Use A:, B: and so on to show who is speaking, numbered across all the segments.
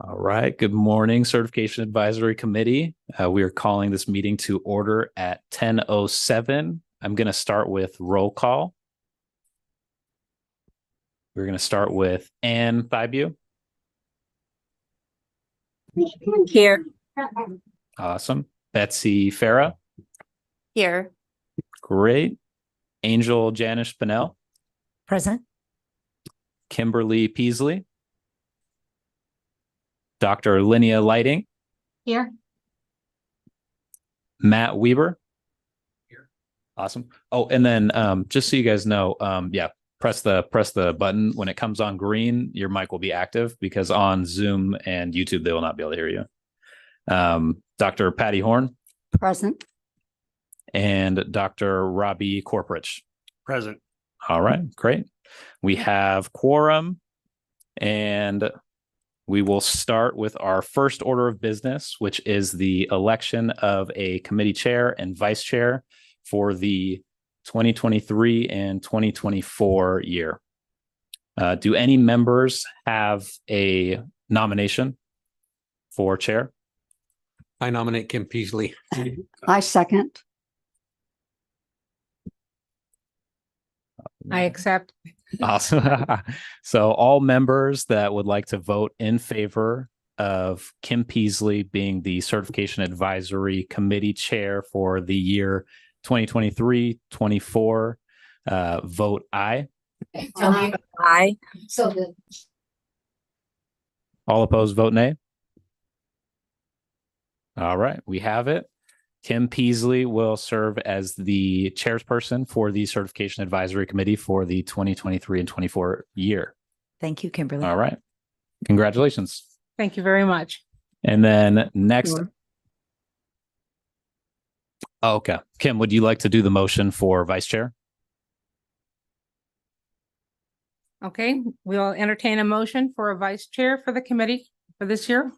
A: All right. Good morning, Certification Advisory Committee. We are calling this meeting to order at 10:07. I'm going to start with roll call. We're going to start with Ann Thibault.
B: Here.
A: Awesome. Betsy Farah.
B: Here.
A: Great. Angel Janish Pinnell.
B: Present.
A: Kimberly Peasley. Dr. Linnea Lighting.
B: Here.
A: Matt Weber. Here. Awesome. Oh, and then just so you guys know, press the button when it comes on green. Your mic will be active because on Zoom and YouTube they will not be able to hear you. Dr. Patty Horn.
B: Present.
A: And Dr. Robbie Corporich.
C: Present.
A: All right, great. We have quorum, and we will start with our first order of business, which is the election of a committee chair and vice chair for the 2023 and 2024 year. Do any members have a nomination for chair?
C: I nominate Kim Peasley.
B: I second.
D: I accept.
A: Awesome. So all members that would like to vote in favor of Kim Peasley being the Certification Advisory Committee chair for the year 2023-24, vote aye.
B: Aye.
A: All opposed, vote nay. All right, we have it. Kim Peasley will serve as the chairperson for the Certification Advisory Committee for the 2023 and 24 year.
B: Thank you, Kimberly.
A: All right. Congratulations.
D: Thank you very much.
A: And then next.
B: Sure.
A: Oh, okay. Kim, would you like to do the motion for vice chair?
D: Okay, we'll entertain a motion for a vice chair for the committee for this year.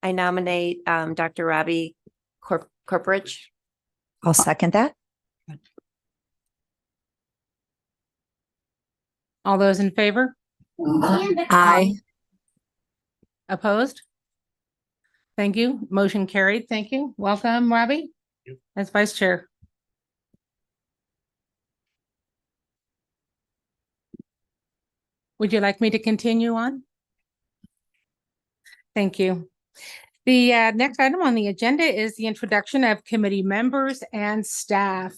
E: I nominate Dr. Robbie Corporich.
B: I'll second that.
D: All those in favor?
B: Aye.
D: Opposed? Thank you. Motion carried. Thank you. Welcome, Robbie, as vice chair. Would you like me to continue on? Thank you. The next item on the agenda is the introduction of committee members and staff.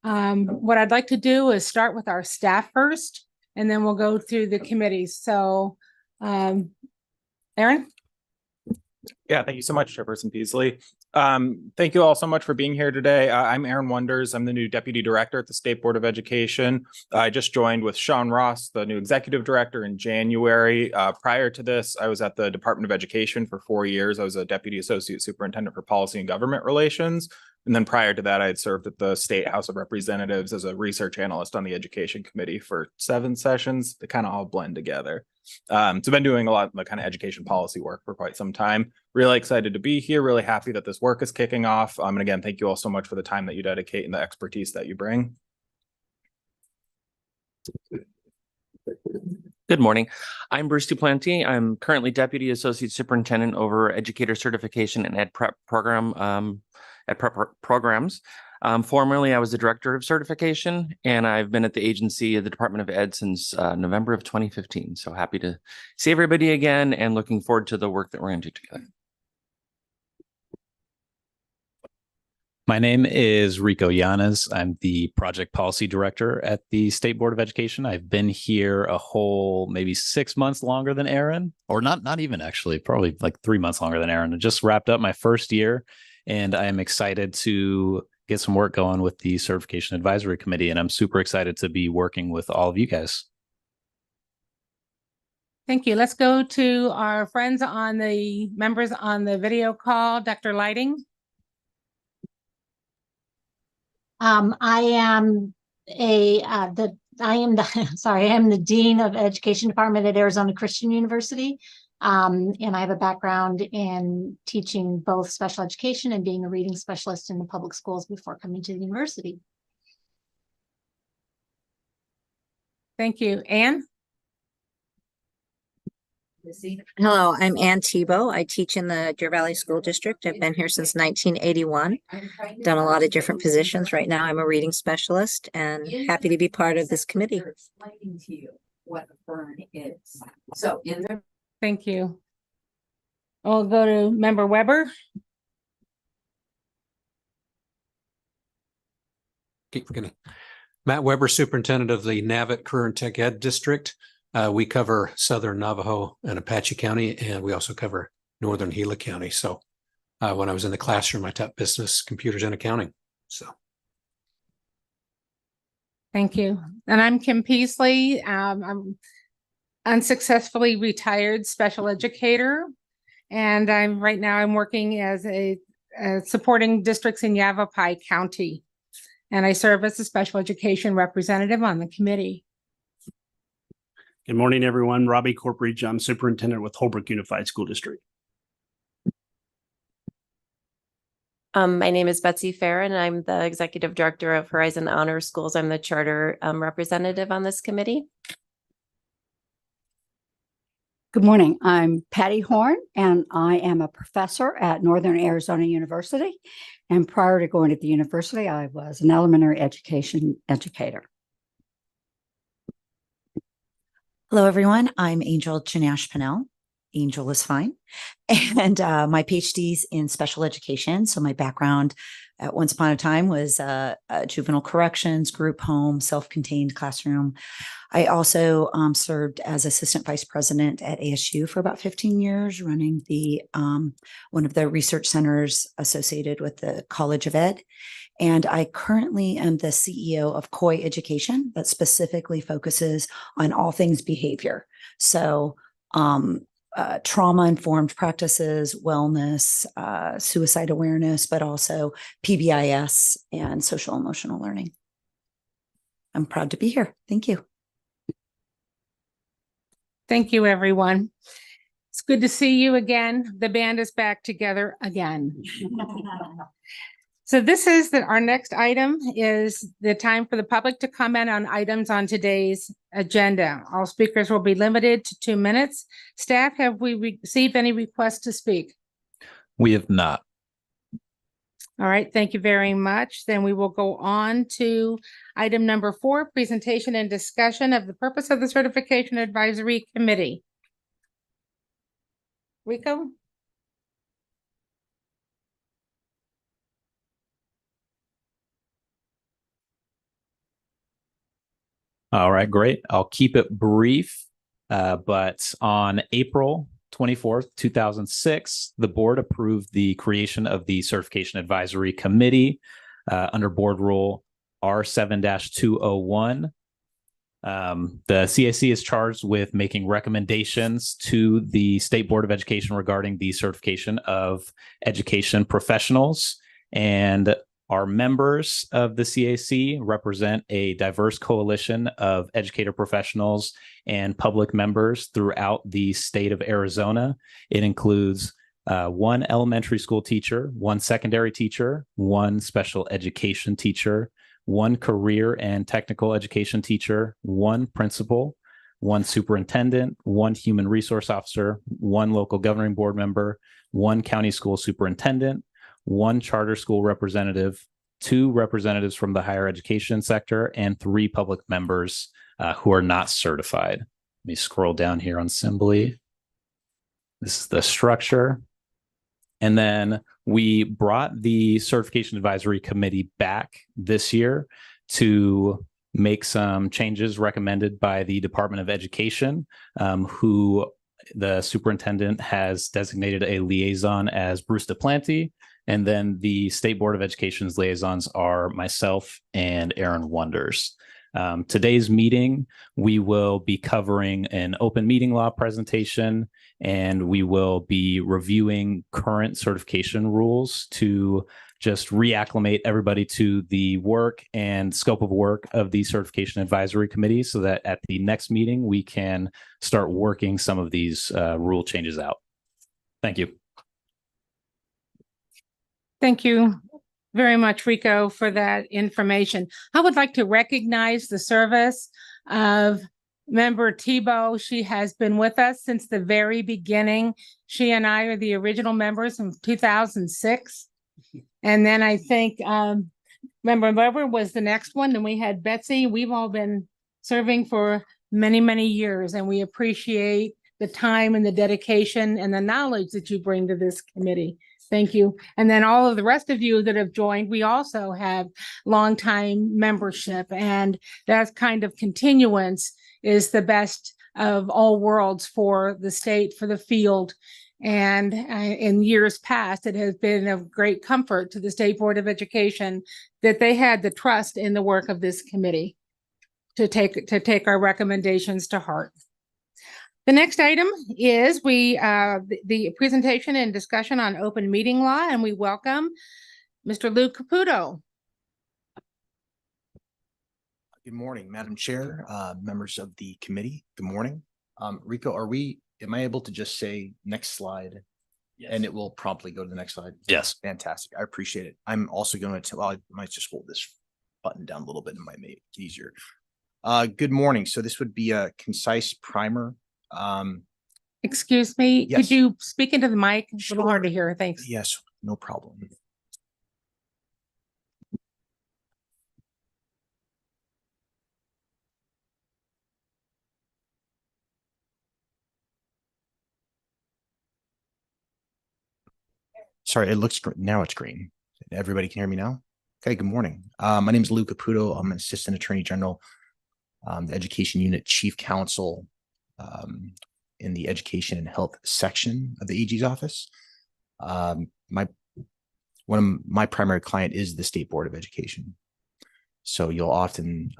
D: What I'd like to do is start with our staff first, and then we'll go through the committees. So, Aaron?
F: Yeah, thank you so much, Chairperson Peasley. Thank you all so much for being here today. I'm Aaron Wonders. I'm the new Deputy Director at the State Board of Education. I just joined with Sean Ross, the new Executive Director, in January. Prior to this, I was at the Department of Education for 4 years. I was a Deputy Associate Superintendent for Policy and Government Relations. And then prior to that, I had served at the State House of Representatives as a research analyst on the Education Committee for 7 sessions. They kind of all blend together. So I've been doing a lot of the kind of education policy work for quite some time. Really excited to be here. Really happy that this work is kicking off. And again, thank you all so much for the time that you dedicate and the expertise that you bring.
G: Good morning. I'm Bruce Duplanty. I'm currently Deputy Associate Superintendent over Educator Certification and Ed Prep Program at Prep Programs. Formerly, I was the Director of Certification, and I've been at the agency of the Department of Ed since November of 2015. So happy to see everybody again and looking forward to the work that we're going to do together.
A: My name is Rico Yanez. I'm the Project Policy Director at the State Board of Education. I've been here a whole maybe 6 months longer than Aaron, or not even actually, probably like 3 months longer than Aaron. I just wrapped up my first year, and I am excited to get some work going with the Certification Advisory Committee, and I'm super excited to be working with all of you guys.
D: Thank you. Let's go to our friends on the members on the video call. Dr. Lighting.
H: I am the Dean of Education Department at Arizona Christian University. And I have a background in teaching both special education and being a reading specialist in the public schools before coming to the university.
D: Thank you. Anne?
B: Hello, I'm Ann Tebow. I teach in the Deer Valley School District. I've been here since 1981. Done a lot of different positions. Right now, I'm a reading specialist and happy to be part of this committee.
I: Explaining to you what a burn is. So in the
D: Thank you. I'll go to Member Weber.
C: Keep gonna. Matt Weber, Superintendent of the Navit Career and Tech Ed District. We cover Southern Navajo and Apache County, and we also cover Northern Gila County. So when I was in the classroom, I taught business, computers, and accounting. So.
D: Thank you. And I'm Kim Peasley. I'm unsuccessfully retired special educator. And right now I'm working as a supporting districts in Yavapai County. And I serve as a special education representative on the committee.
J: Good morning, everyone. Robbie Corporidge. I'm superintendent with Holbrook Unified School District.
E: My name is Betsy Farron, and I'm the executive director of Horizon Honor Schools. I'm the charter representative on this committee.
I: Good morning. I'm Patty Horn, and I am a professor at Northern Arizona University. And prior to going to the university, I was an elementary education educator.
K: Hello, everyone. I'm Angel Chinash Pinnell. Angel is fine. And my PhD's in special education. So my background at once upon a time was juvenile corrections, group home, self-contained classroom. I also served as assistant vice president at ASU for about 15 years, running the one of the research centers associated with the College of Ed. And I currently am the CEO of COI Education that specifically focuses on all things behavior. So trauma-informed practices, wellness, suicide awareness, but also PBIS and social emotional learning. I'm proud to be here. Thank you.
D: Thank you, everyone. It's good to see you again. The band is back together again. So this is our next item is the time for the public to comment on items on today's agenda. All speakers will be limited to 2 minutes. Staff, have we received any requests to speak?
A: We have not.
D: All right, thank you very much. Then we will go on to item number 4, presentation and discussion of the purpose of the Certification Advisory Committee. Rico?
A: All right, great. I'll keep it brief, but on April 24th, 2006, the board approved the creation of the Certification Advisory Committee under Board Rule R7-201. The CAC is charged with making recommendations to the State Board of Education regarding the certification of education professionals, and our members of the CAC represent a diverse coalition of educator professionals and public members throughout the state of Arizona. It includes one elementary school teacher, one secondary teacher, one special education teacher, one career and technical education teacher, one principal, one superintendent, one human resource officer, one local governing board member, one county school superintendent, one charter school representative, 2 representatives from the higher education sector, and 3 public members who are not certified. Let me scroll down here on Assembly. This is the structure. And then we brought the Certification Advisory Committee back this year to make some changes recommended by the Department of Education, who the superintendent has designated a liaison as Bruce Duplanty. And then the State Board of Education's liaisons are myself and Aaron Wonders. Today's meeting, we will be covering an open meeting law presentation, and we will be reviewing current certification rules to just reacclimate everybody to the work and scope of work of the certification advisory committee so that at the next meeting, we can start working some of these rule changes out. Thank you.
D: Thank you very much, Rico, for that information. I would like to recognize the service of Member Tebow. She has been with us since the very beginning. She and I are the original members from 2006. And then I think Member Weber was the next one. Then we had Betsy. We've all been serving for many, many years, and we appreciate the time and the dedication and the knowledge that you bring to this committee. Thank you. And then all of the rest of you that have joined, we also have longtime membership, and that kind of continuance is the best of all worlds for the state, for the field. And in years past, it has been of great comfort to the State Board of Education that they had the trust in the work of this committee to take our recommendations to heart. The next item is the presentation and discussion on open meeting law, and we welcome Mr. Lou Caputo.
L: Good morning, Madam Chair, members of the committee. Good morning. Rico, am I able to just say next slide? Yes. And it will promptly go to the next slide?
A: Yes.
L: Fantastic. I appreciate it. I'm also going to, I might just hold this button down a little bit and might make it easier. Good morning. So this would be a concise primer.
D: Excuse me,
L: yes.
D: Could you speak into the mic? It's a little
L: Sure.
D: hard to hear. Thanks.
L: Yes, no problem. Sorry, it looks now it's green. Everybody can hear me now? Okay, good morning. My name is Lou Caputo. I'm an Assistant Attorney General, the Education Unit Chief Counsel in the Education and Health section of the AG's office. One of my primary client is the State Board of Education. So you'll often,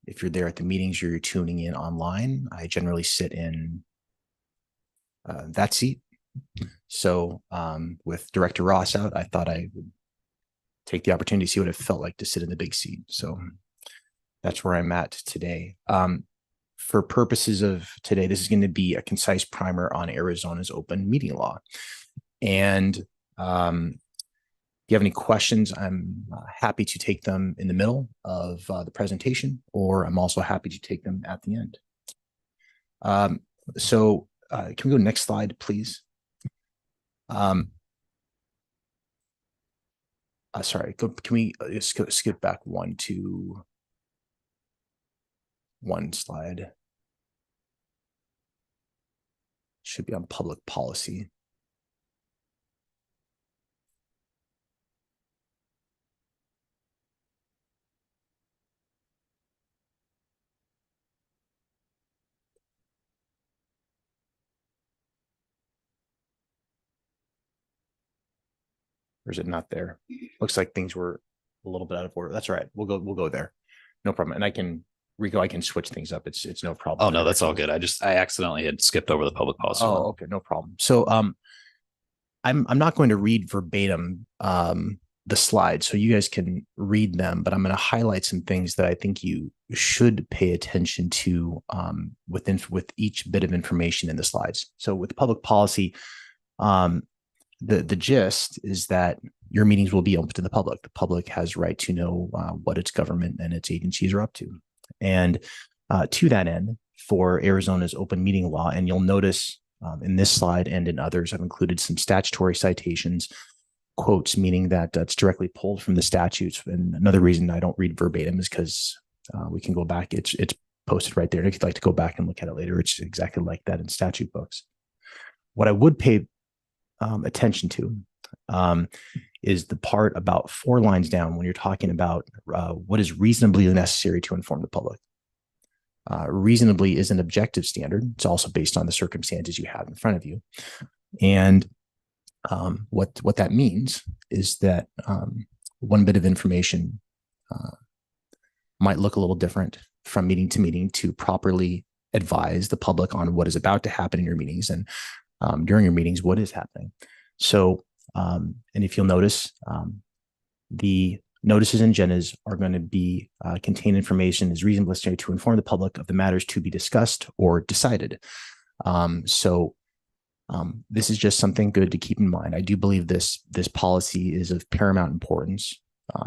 L: if you're there at the meetings, you're tuning in online. I generally sit in that seat. So with Director Ross out, I thought I would take the opportunity to see what it felt like to sit in the big seat. So that's where I'm at today. For purposes of today, this is going to be a concise primer on Arizona's open meeting law. And if you have any questions, I'm happy to take them in the middle of the presentation, or I'm also happy to take them at the end. Can we go next slide, please? Sorry, can we skip back one slide? Should be on public policy. Or is it not there? Looks like things were a little bit out of order. That's all right. We'll go there. No problem. And Rico, I can switch things up. It's no problem.
A: Oh, no, that's all good. I accidentally had skipped over the public policy.
L: Oh, okay. No problem. So I'm not going to read verbatim the slides, so you guys can read them, but I'm going to highlight some things that I think you should pay attention to with each bit of information in the slides. So with public policy, the gist is that your meetings will be open to the public. The public has right to know what its government and its agencies are up to. And to that end, for Arizona's open meeting law, and you'll notice in this slide and in others, I've included some statutory citations, quotes, meaning that it's directly pulled from the statutes. And another reason I don't read verbatim is because we can go back. It's posted right there. And if you'd like to go back and look at it later, it's exactly like that in statute books. What I would pay attention to is the part about 4 lines down when you're talking about what is reasonably necessary to inform the public. Reasonably is an objective standard. It's also based on the circumstances you have in front of you. And what that means is that one bit of information might look a little different from meeting to meeting to properly advise the public on what is about to happen in your meetings and during your meetings, what is happening. So, and if you'll notice, The notices and agendas are going to be contain information is reasonably necessary to inform the public of the matters to be discussed or decided. This is just something good to keep in mind. I do believe this policy is of paramount importance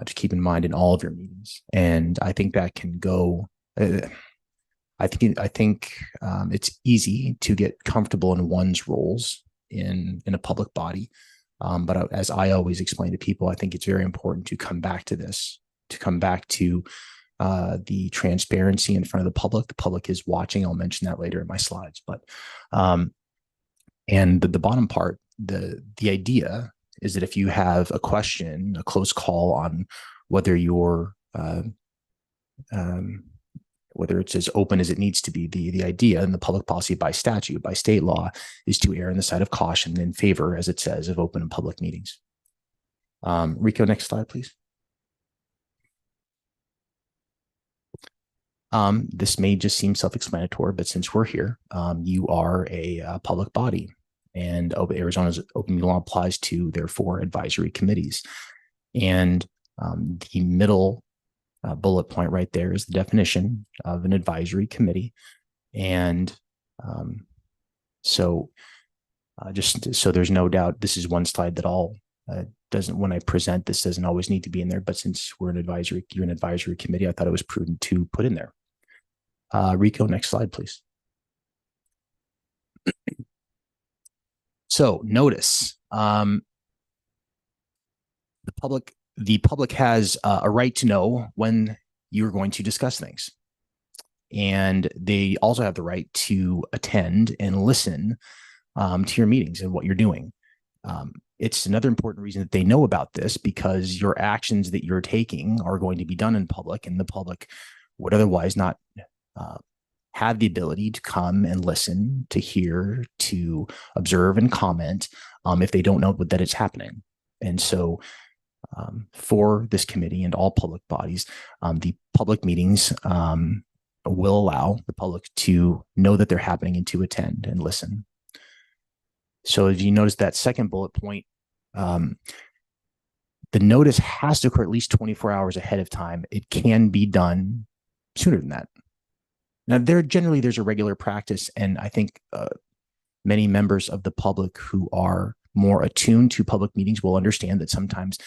L: to keep in mind in all of your meetings, and I think that can go. I think it's easy to get comfortable in one's roles in a public body, but as I always explain to people, I think it's very important to come back to this, to come back to the transparency in front of the public. The public is watching. I'll mention that later in my slides, but and the bottom part, the idea is that if you have a question, a close call on whether you're whether it's as open as it needs to be, the idea and the public policy by statute, by state law, is to err on the side of caution in favor, as it says, of open and public meetings. Rico, next slide, please. This may just seem self-explanatory, but since we're here, you are a public body, and Arizona's open meeting law applies to their 4 advisory committees. And the middle bullet point right there is the definition of an advisory committee. And just so there's no doubt, this is one slide that when I present, this doesn't always need to be in there, but since you're an advisory committee, I thought it was prudent to put in there. Rico, next slide, please. So notice, the public has a right to know when you're going to discuss things. And they also have the right to attend and listen to your meetings and what you're doing. It's another important reason that they know about this, because your actions that you're taking are going to be done in public, and the public would otherwise not have the ability to come and listen, to hear, to observe and comment if they don't know that it's happening. And so for this committee and all public bodies, the public meetings will allow the public to know that they're happening and to attend and listen. So if you notice that second bullet point, the notice has to occur at least 24 hours ahead of time. It can be done sooner than that. Now, there's a regular practice, and I think many members of the public who are more attuned to public meetings will understand that sometimes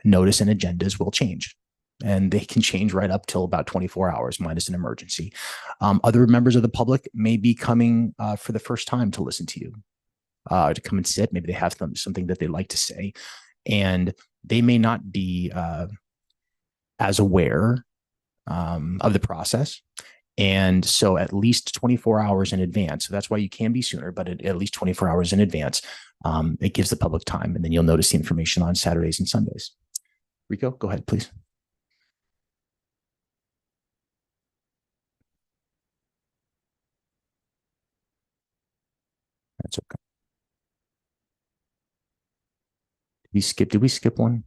L: notice and agendas will change, and they can change right up till about 24 hours minus an emergency. Other members of the public may be coming for the first time to listen to you, to come and sit. Maybe they have something that they'd like to say, and they may not be as aware of the process. And so at least 24 hours in advance. So that's why you can be sooner, but at least 24 hours in advance, it gives the public time. And then you'll notice the information on Saturdays and Sundays. Rico, go ahead, please. That's okay. Did we skip one?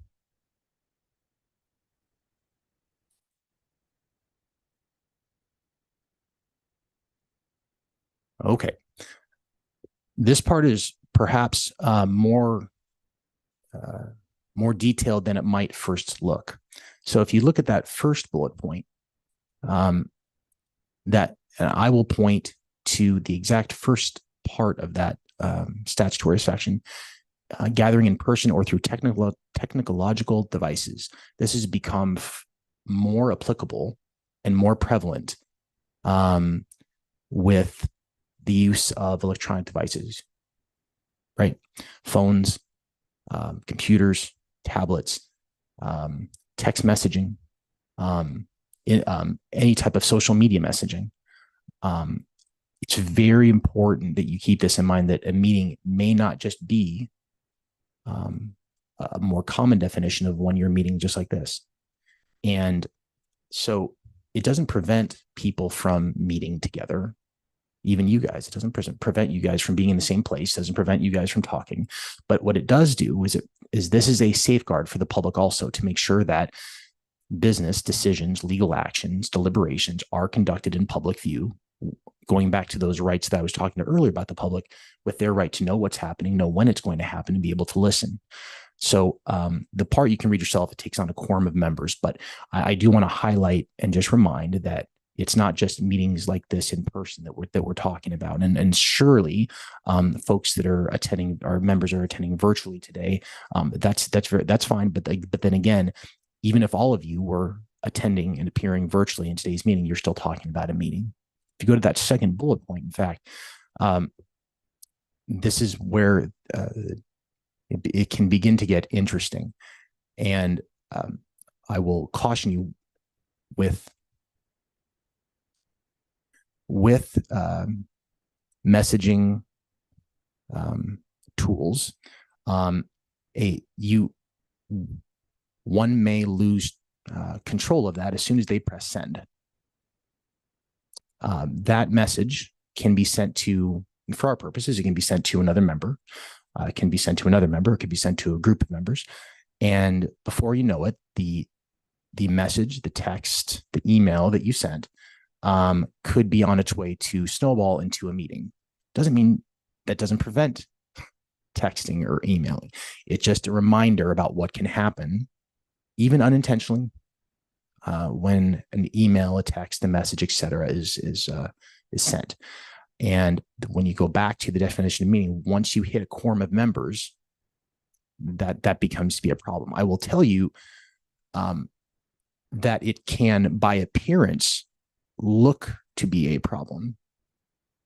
L: Okay. This part is perhaps more detailed than it might first look. So if you look at that first bullet point, that I will point to the exact first part of that statutory section, gathering in person or through technological devices. This has become more applicable and more prevalent with the use of electronic devices, right? Phones, computers, tablets, text messaging, any type of social media messaging. It's very important that you keep this in mind, that a meeting may not just be a more common definition of when you're meeting just like this. And so it doesn't prevent people from meeting together. Even you guys, it doesn't prevent you guys from being in the same place, doesn't prevent you guys from talking. But what it does do is this is a safeguard for the public also, to make sure that business decisions, legal actions, deliberations are conducted in public view, going back to those rights that I was talking to earlier about the public, with their right to know what's happening, know when it's going to happen, and be able to listen. So the part you can read yourself, it takes on a quorum of members, but I do want to highlight and just remind that it's not just meetings like this in person that we're talking about. And surely folks that are attending, our members are attending virtually today. That's fine. But then again, even if all of you were attending and appearing virtually in today's meeting, you're still talking about a meeting. If you go to that second bullet point, in fact, this is where it can begin to get interesting. And I will caution you with messaging tools, one may lose control of that as soon as they press send. That message can be sent to, for our purposes, it can be sent to another member. It can be sent to another member. It could be sent to a group of members. And before you know it, the message, the text, the email that you sent could be on its way to snowball into a meeting. Doesn't mean that doesn't prevent texting or emailing. It's just a reminder about what can happen, even unintentionally, when an email, a text, a message, etc., is sent. And when you go back to the definition of meeting, once you hit a quorum of members, that becomes to be a problem. I will tell you that it can, by appearance, look to be a problem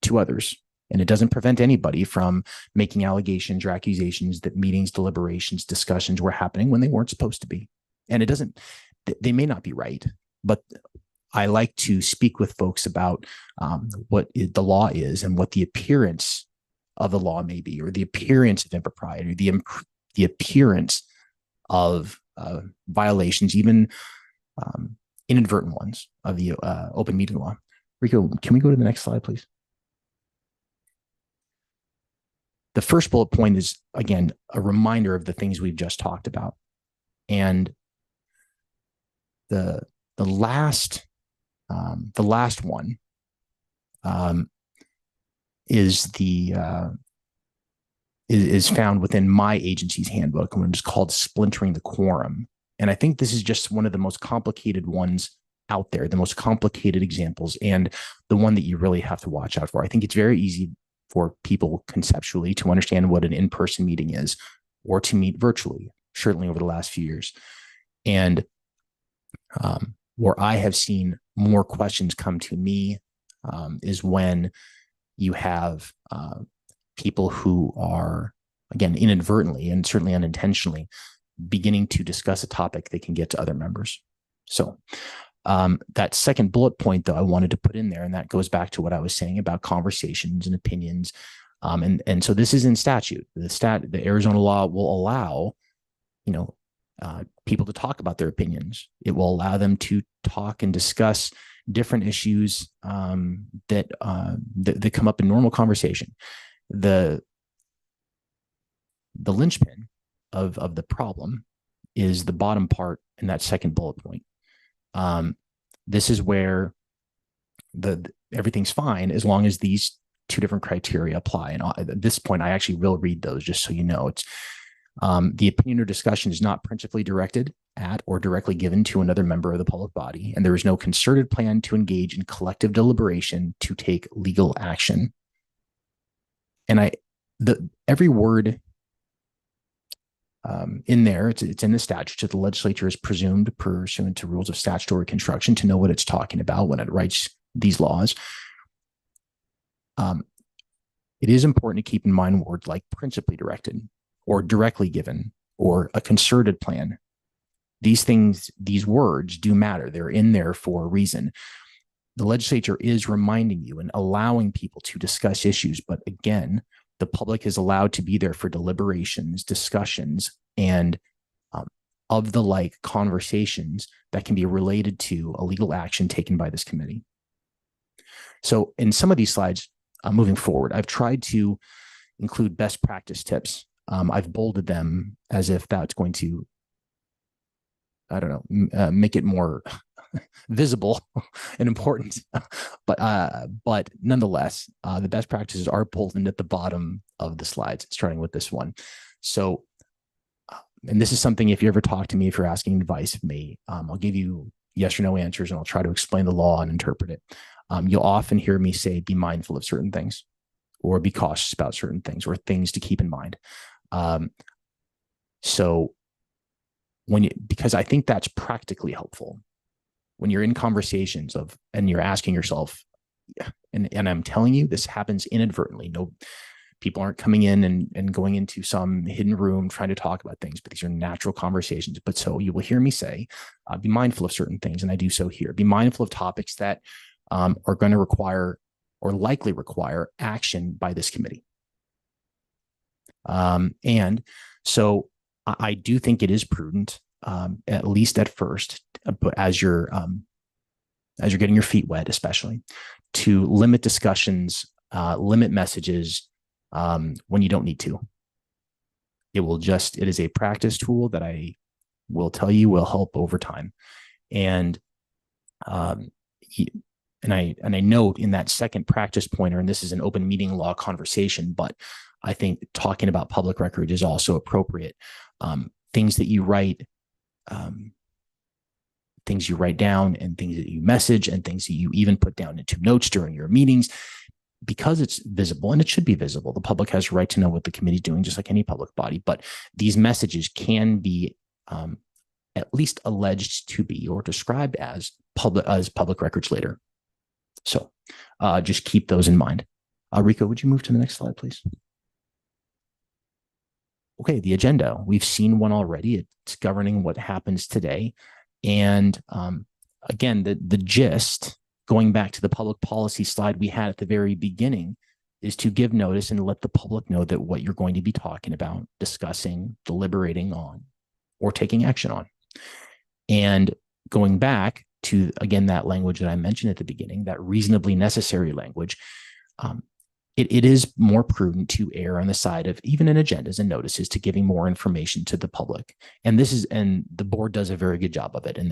L: to others. And it doesn't prevent anybody from making allegations or accusations that meetings, deliberations, discussions were happening when they weren't supposed to be. And it doesn't, they may not be right, but I like to speak with folks about what the law is and what the appearance of the law may be, or the appearance of impropriety, the appearance of violations, even inadvertent ones of the open meeting law. Rico, can we go to the next slide, please? The first bullet point is, again, a reminder of the things we've just talked about. And the last one is found within my agency's handbook, and it's called Splintering the Quorum. And I think this is just one of the most complicated ones out there, the most complicated examples, and the one that you really have to watch out for. I think it's very easy for people conceptually to understand what an in-person meeting is, or to meet virtually, certainly over the last few years. And where I have seen more questions come to me is when you have people who are, again, inadvertently and certainly unintentionally beginning to discuss a topic that can get to other members. So that second bullet point, though, I wanted to put in there, and that goes back to what I was saying about conversations and opinions. And so this is in statute. The Arizona law will allow, people to talk about their opinions. It will allow them to talk and discuss different issues that come up in normal conversation. The linchpin of the problem is the bottom part in that second bullet point. This is where everything's fine as long as these two different criteria apply. And at this point, I actually will read those just so you know. It's the opinion or discussion is not principally directed at or directly given to another member of the public body, and there is no concerted plan to engage in collective deliberation to take legal action. And every word in there, it's in the statute, that the legislature is presumed, pursuant to rules of statutory construction, to know what it's talking about when it writes these laws. It is important to keep in mind words like principally directed, or directly given, or a concerted plan. These things, these words do matter. They're in there for a reason. The legislature is reminding you and allowing people to discuss issues, but again, the public is allowed to be there for deliberations, discussions, and of the like conversations that can be related to a legal action taken by this committee. So in some of these slides, moving forward, I've tried to include best practice tips. I've bolded them as if that's going to, I don't know, make it more visible and important. But nonetheless, the best practices are bolded at the bottom of the slides, starting with this one. So and this is something, if you ever talk to me, if you're asking advice of me, I'll give you yes or no answers, and I'll try to explain the law and interpret it. You'll often hear me say, be mindful of certain things, or be cautious about certain things, or things to keep in mind. So because I think that's practically helpful when you're in conversations and you're asking yourself, and I'm telling you, this happens inadvertently. No, people aren't coming in and going into some hidden room trying to talk about things, but these are natural conversations. But so you will hear me say, be mindful of certain things. And I do so here. Be mindful of topics that are going to require or likely require action by this committee. And so I do think it is prudent, at least at first, but as you're getting your feet wet, especially, to limit discussions, limit messages when you don't need to. It is a practice tool that I will tell you will help over time. And I note in that second practice pointer, and this is an open meeting law conversation, but I think talking about public record is also appropriate. Things that you write, things you write down, and things that you message, and things that you even put down into notes during your meetings, because it's visible, and it should be visible. The public has a right to know what the committee is doing, just like any public body. But these messages can be at least alleged to be or described as public records later. So just keep those in mind. Rico, would you move to the next slide, please? Okay, the agenda. We've seen one already. It's governing what happens today. And again, the gist, going back to the public policy slide we had at the very beginning, is to give notice and let the public know that what you're going to be talking about, discussing, deliberating on, or taking action on. And going back to, again, that language that I mentioned at the beginning, that reasonably necessary language, it is more prudent to err on the side of, even in agendas and notices, to giving more information to the public. And the board does a very good job of it. And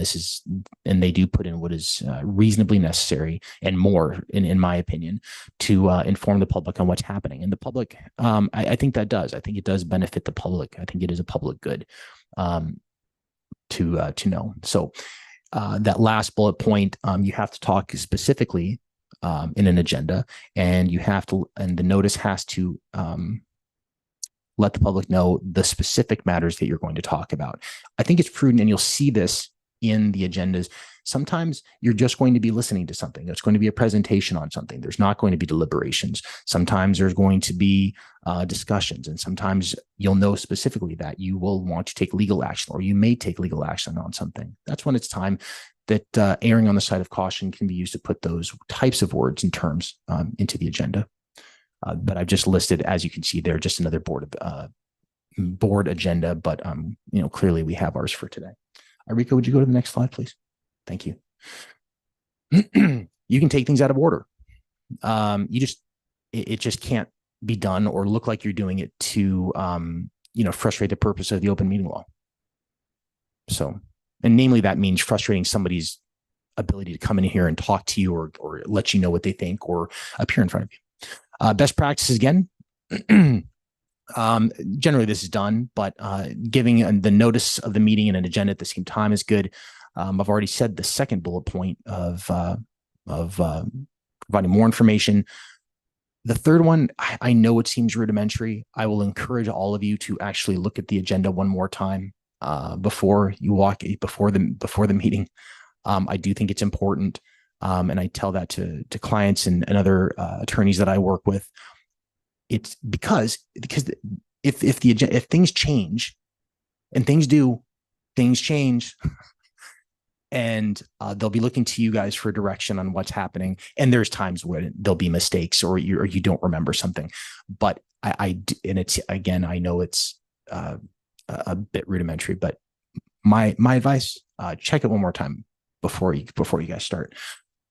L: they do put in what is reasonably necessary and more, in my opinion, to inform the public on what's happening. And the public, I think that does. I think it does benefit the public. I think it is a public good to know. So that last bullet point, you have to talk specifically in an agenda, and the notice has to let the public know the specific matters that you're going to talk about. I think it's prudent, and you'll see this in the agendas. Sometimes you're just going to be listening to something. There's going to be a presentation on something. There's not going to be deliberations. Sometimes there's going to be discussions, and sometimes you'll know specifically that you will want to take legal action, or you may take legal action on something. That's when it's time that erring on the side of caution can be used to put those types of words and terms into the agenda. But I've just listed, as you can see there, just another board agenda, but clearly we have ours for today. Rico, would you go to the next slide, please? Thank you. You can take things out of order. It just can't be done or look like you're doing it to frustrate the purpose of the open meeting law. So, and namely, that means frustrating somebody's ability to come in here and talk to you or let you know what they think or appear in front of you. Best practices, again, generally this is done, but giving the notice of the meeting and an agenda at the same time is good. I've already said the second bullet point of providing more information. The third one, I know it seems rudimentary. I will encourage all of you to actually look at the agenda one more time before the meeting. I do think it's important, and I tell that to clients and other attorneys that I work with. It's because if things change, and things change, and they'll be looking to you guys for direction on what's happening. And there's times where there'll be mistakes or you don't remember something. But I know it's a bit rudimentary, but my advice, check it one more time before you guys start.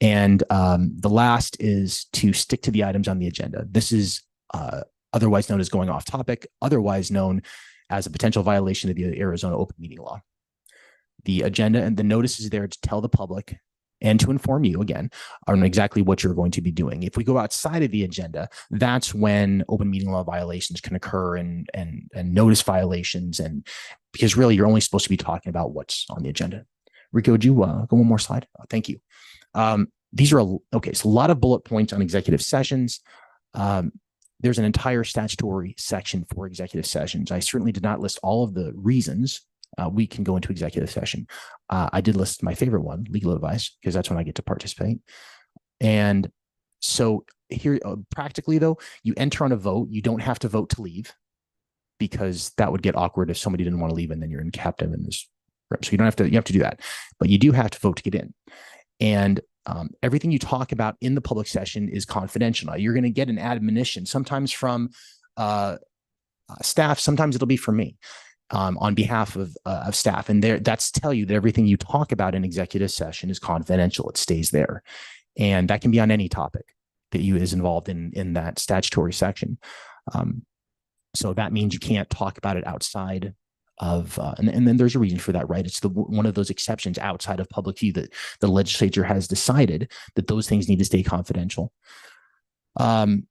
L: And the last is to stick to the items on the agenda. This is otherwise known as going off topic, otherwise known as a potential violation of the Arizona open meeting law. The agenda and the notice is there to tell the public and to inform you again on exactly what you're going to be doing. If we go outside of the agenda, that's when open meeting law violations can occur and notice violations. And because really you're only supposed to be talking about what's on the agenda. Rico, would you go one more slide? Thank you. These are, okay, so a lot of bullet points on executive sessions. There's an entire statutory section for executive sessions. I certainly did not list all of the reasons we can go into executive session. I did list my favorite one, legal advice, because that's when I get to participate. And so here, practically though, you enter on a vote. You don't have to vote to leave, because that would get awkward if somebody didn't want to leave and then you're in captive in this room. So you have to do that, but you do have to vote to get in. And everything you talk about in the public session is confidential. Now, you're going to get an admonition, sometimes from staff, sometimes it'll be from me on behalf of staff. And that's tell you that everything you talk about in executive session is confidential. It stays there. And that can be on any topic that is involved in that statutory section. So that means you can't talk about it outside of, and then there's a reason for that, right? It's one of those exceptions outside of public view that the legislature has decided that those things need to stay confidential. But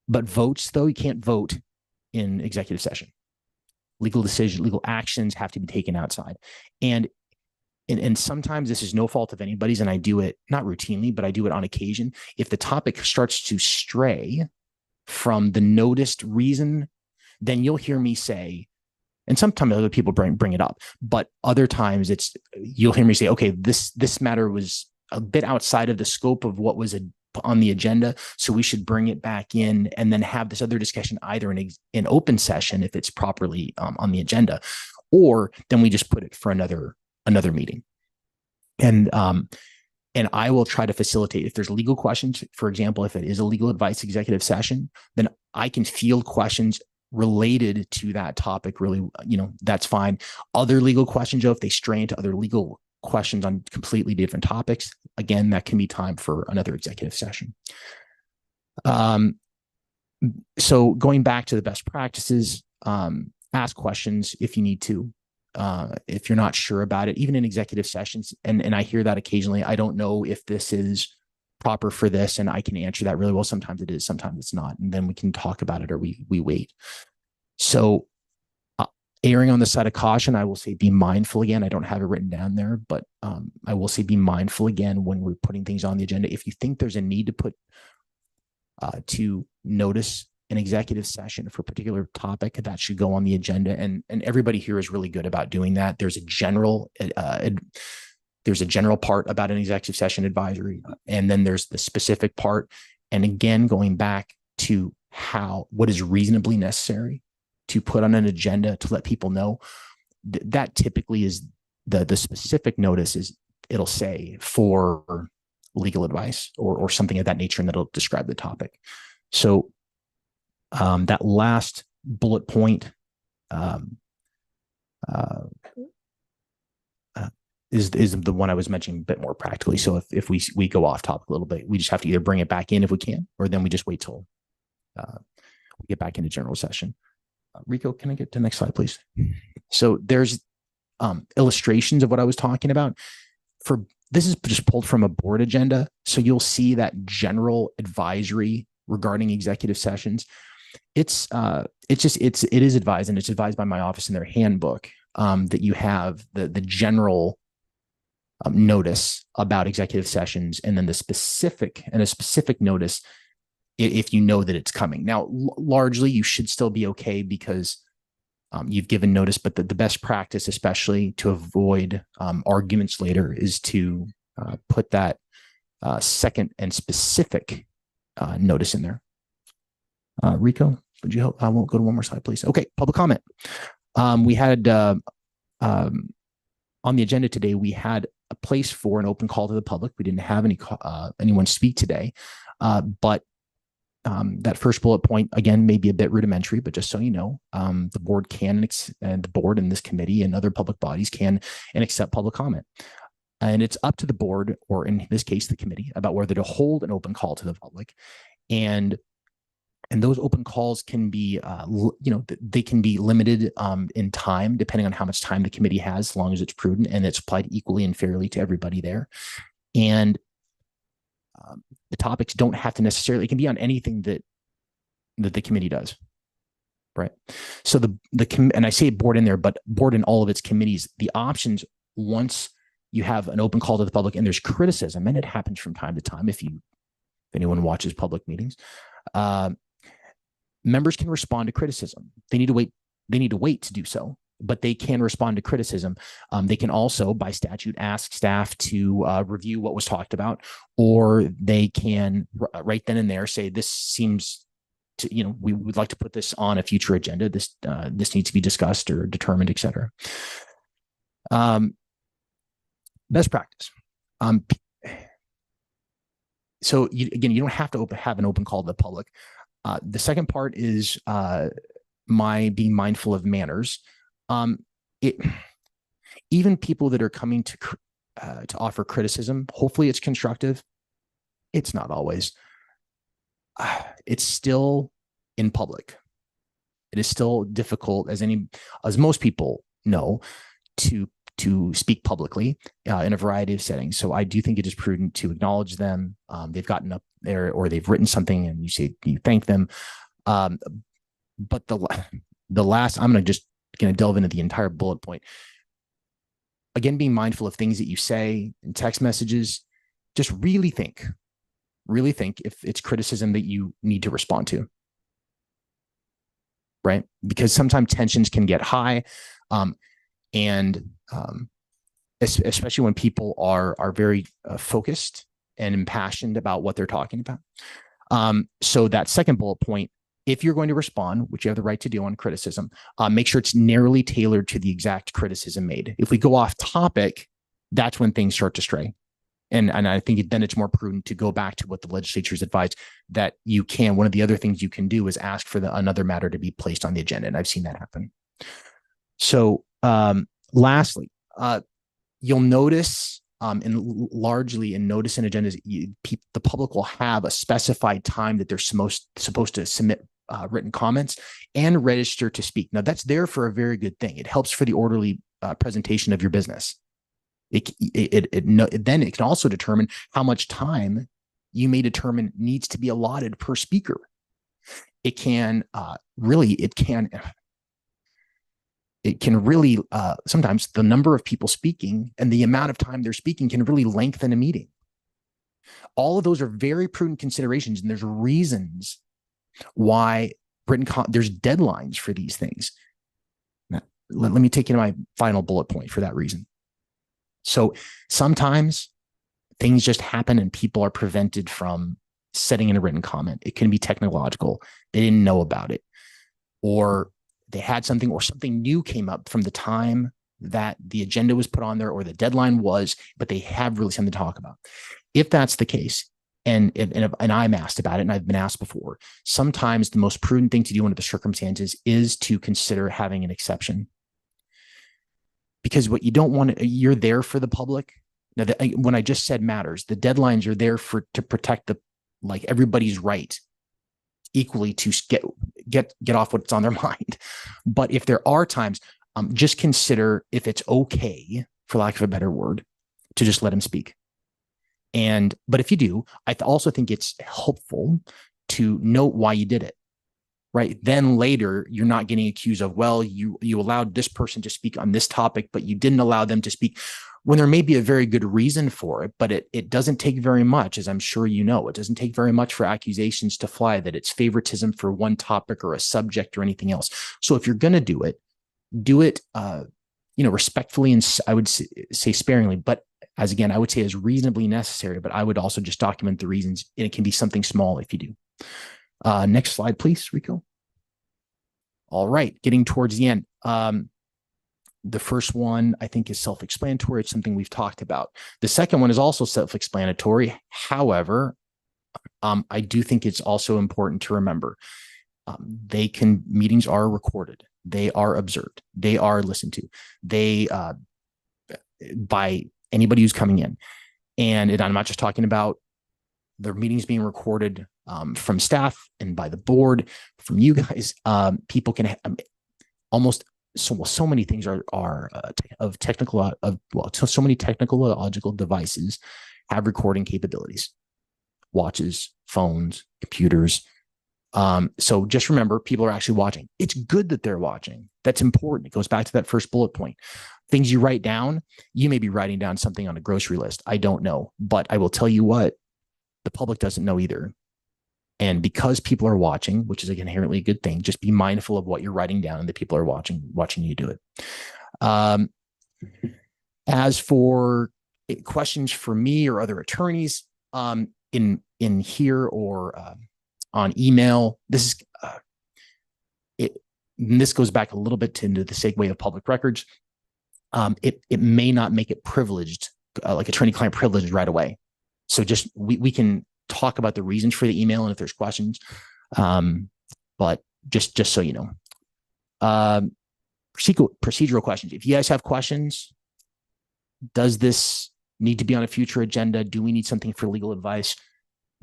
L: votes, though, you can't vote in executive session. Legal actions have to be taken outside. And sometimes this is no fault of anybody's, and I do it not routinely, but I do it on occasion. If the topic starts to stray from the noticed reason, then you'll hear me say, and sometimes other people bring it up, but other times you'll hear me say, okay, this matter was a bit outside of the scope of what was on the agenda, so we should bring it back in and then have this other discussion either in open session if it's properly on the agenda, or then we just put it for another meeting. And I will try to facilitate, if there's legal questions, for example, if it is a legal advice executive session, then I can field questions related to that topic. Really, that's fine. Other legal questions, if they stray into other legal questions on completely different topics, again, that can be time for another executive session. So going back to the best practices, ask questions if you need to. If you're not sure about it, even in executive sessions, and I hear that occasionally, I don't know if this is proper for this, and I can answer that really well. Sometimes it is, sometimes it's not, and then we can talk about it, or we wait. So erring on the side of caution, I will say be mindful again. I don't have it written down there, but I will say be mindful again when we're putting things on the agenda. If you think there's a need to put to notice an executive session for a particular topic, that should go on the agenda. And everybody here is really good about doing that. There's a general part about an executive session advisory, and then there's the specific part. And again, going back to what is reasonably necessary to put on an agenda to let people know, that typically is the specific notice is, it'll say for legal advice or something of that nature, and that'll describe the topic. So that last bullet point is the one I was mentioning a bit more practically. So if we go off topic a little bit, we just have to either bring it back in if we can, or then we just wait till we get back into general session. Rico, can I get to the next slide, please? So there's illustrations of what I was talking about. This is just pulled from a board agenda. So you'll see that general advisory regarding executive sessions. It is advised, and it's advised by my office in their handbook, that you have the general notice about executive sessions, and then a specific notice if you know that it's coming. Now, largely you should still be okay because you've given notice, but the best practice, especially to avoid arguments later, is to put that second and specific notice in there. Rico, would you help? I won't go to one more slide, please. Okay, public comment. We had on the agenda today, we had a place for an open call to the public. We didn't have anyone speak today, but that first bullet point, again, may be a bit rudimentary, but just so you know, the board and the board and this committee and other public bodies can and accept public comment. And it's up to the board, or in this case, the committee, about whether to hold an open call to the public. And and those open calls can be, they can be limited in time, depending on how much time the committee has, as long as it's prudent and it's applied equally and fairly to everybody there. And the topics don't have to necessarily, it can be on anything that the committee does. Right. So and I say board in there, but board in all of its committees, the options, once you have an open call to the public and there's criticism, and it happens from time to time, if anyone watches public meetings, members can respond to criticism. They need to wait to do so, but they can respond to criticism. They can also, by statute, ask staff to review what was talked about, or they can right then and there say, this seems to, we would like to put this on a future agenda. This needs to be discussed or determined, et cetera. Best practice. So you don't have to have an open call to the public. The second part is my being mindful of manners. Even people that are coming to offer criticism, hopefully it's constructive. It's not always. It's still in public. It is still difficult, as most people know, to speak publicly in a variety of settings. So I do think it is prudent to acknowledge them. They've gotten up there or they've written something and you thank them. But the last, I'm going to delve into the entire bullet point. Again, being mindful of things that you say in text messages. Just really think if it's criticism that you need to respond to. Right? Because sometimes tensions can get high. Especially when people are very focused and impassioned about what they're talking about. So that second bullet point, if you're going to respond, which you have the right to do on criticism, make sure it's narrowly tailored to the exact criticism made. If we go off topic, that's when things start to stray. And I think then it's more prudent to go back to what the legislature's advised that you can. One of the other things you can do is ask for another matter to be placed on the agenda. And I've seen that happen. So lastly, you'll notice largely in notice and agendas, the public will have a specified time that they're supposed to submit written comments and register to speak. Now that's there for a very good thing. It helps for the orderly presentation of your business. Then it can also determine how much time you may determine needs to be allotted per speaker. It can really sometimes the number of people speaking and the amount of time they're speaking can really lengthen a meeting. All of those are very prudent considerations, and there's reasons why there's deadlines for these things. Now, let me take you to my final bullet point for that reason. So sometimes things just happen and people are prevented from setting in a written comment. It can be technological. They didn't know about it, or they had something, or something new came up from the time that the agenda was put on there or the deadline was, but they have really something to talk about. If that's the case, and I'm asked about it, and I've been asked before, sometimes the most prudent thing to do under the circumstances is to consider having an exception. Because what you don't want, you're there for the public. Now, when I just said matters, the deadlines are there to protect everybody's right equally to get off what's on their mind. But if there are times, just consider if it's okay, for lack of a better word, to just let him speak. But if you do, I also think it's helpful to note why you did it. Right. Then later, you're not getting accused of, well, you allowed this person to speak on this topic, but you didn't allow them to speak, when there may be a very good reason for it. But it doesn't take very much, as I'm sure you know, it doesn't take very much for accusations to fly that it's favoritism for one topic or a subject or anything else. So if you're going to do it, respectfully, and I would say sparingly, but I would say as reasonably necessary. But I would also just document the reasons, and it can be something small if you do. Next slide, please, Rico. All right, getting towards the end. The first one, I think, is self-explanatory. It's something we've talked about. The second one is also self-explanatory. However, I do think it's also important to remember meetings are recorded. They are observed. They are listened to. By anybody who's coming in. And I'm not just talking about the meetings being recorded from staff and by the board, from you guys, people can almost so many things are of technical so many technological devices have recording capabilities, watches, phones, computers. So just remember, people are actually watching. It's good that they're watching. That's important. It goes back to that first bullet point. Things you write down, you may be writing down something on a grocery list. I don't know, but I will tell you what, the public doesn't know either. And because people are watching, which is inherently a good thing, just be mindful of what you're writing down and that people are watching you do it. As for questions for me or other attorneys, in here or on email, this goes back a little bit into the segue of public records. It may not make it privileged, like attorney-client privilege right away. So just we can talk about the reasons for the email and if there's questions, but just so you know. Procedural questions. If you guys have questions, does this need to be on a future agenda? Do we need something for legal advice?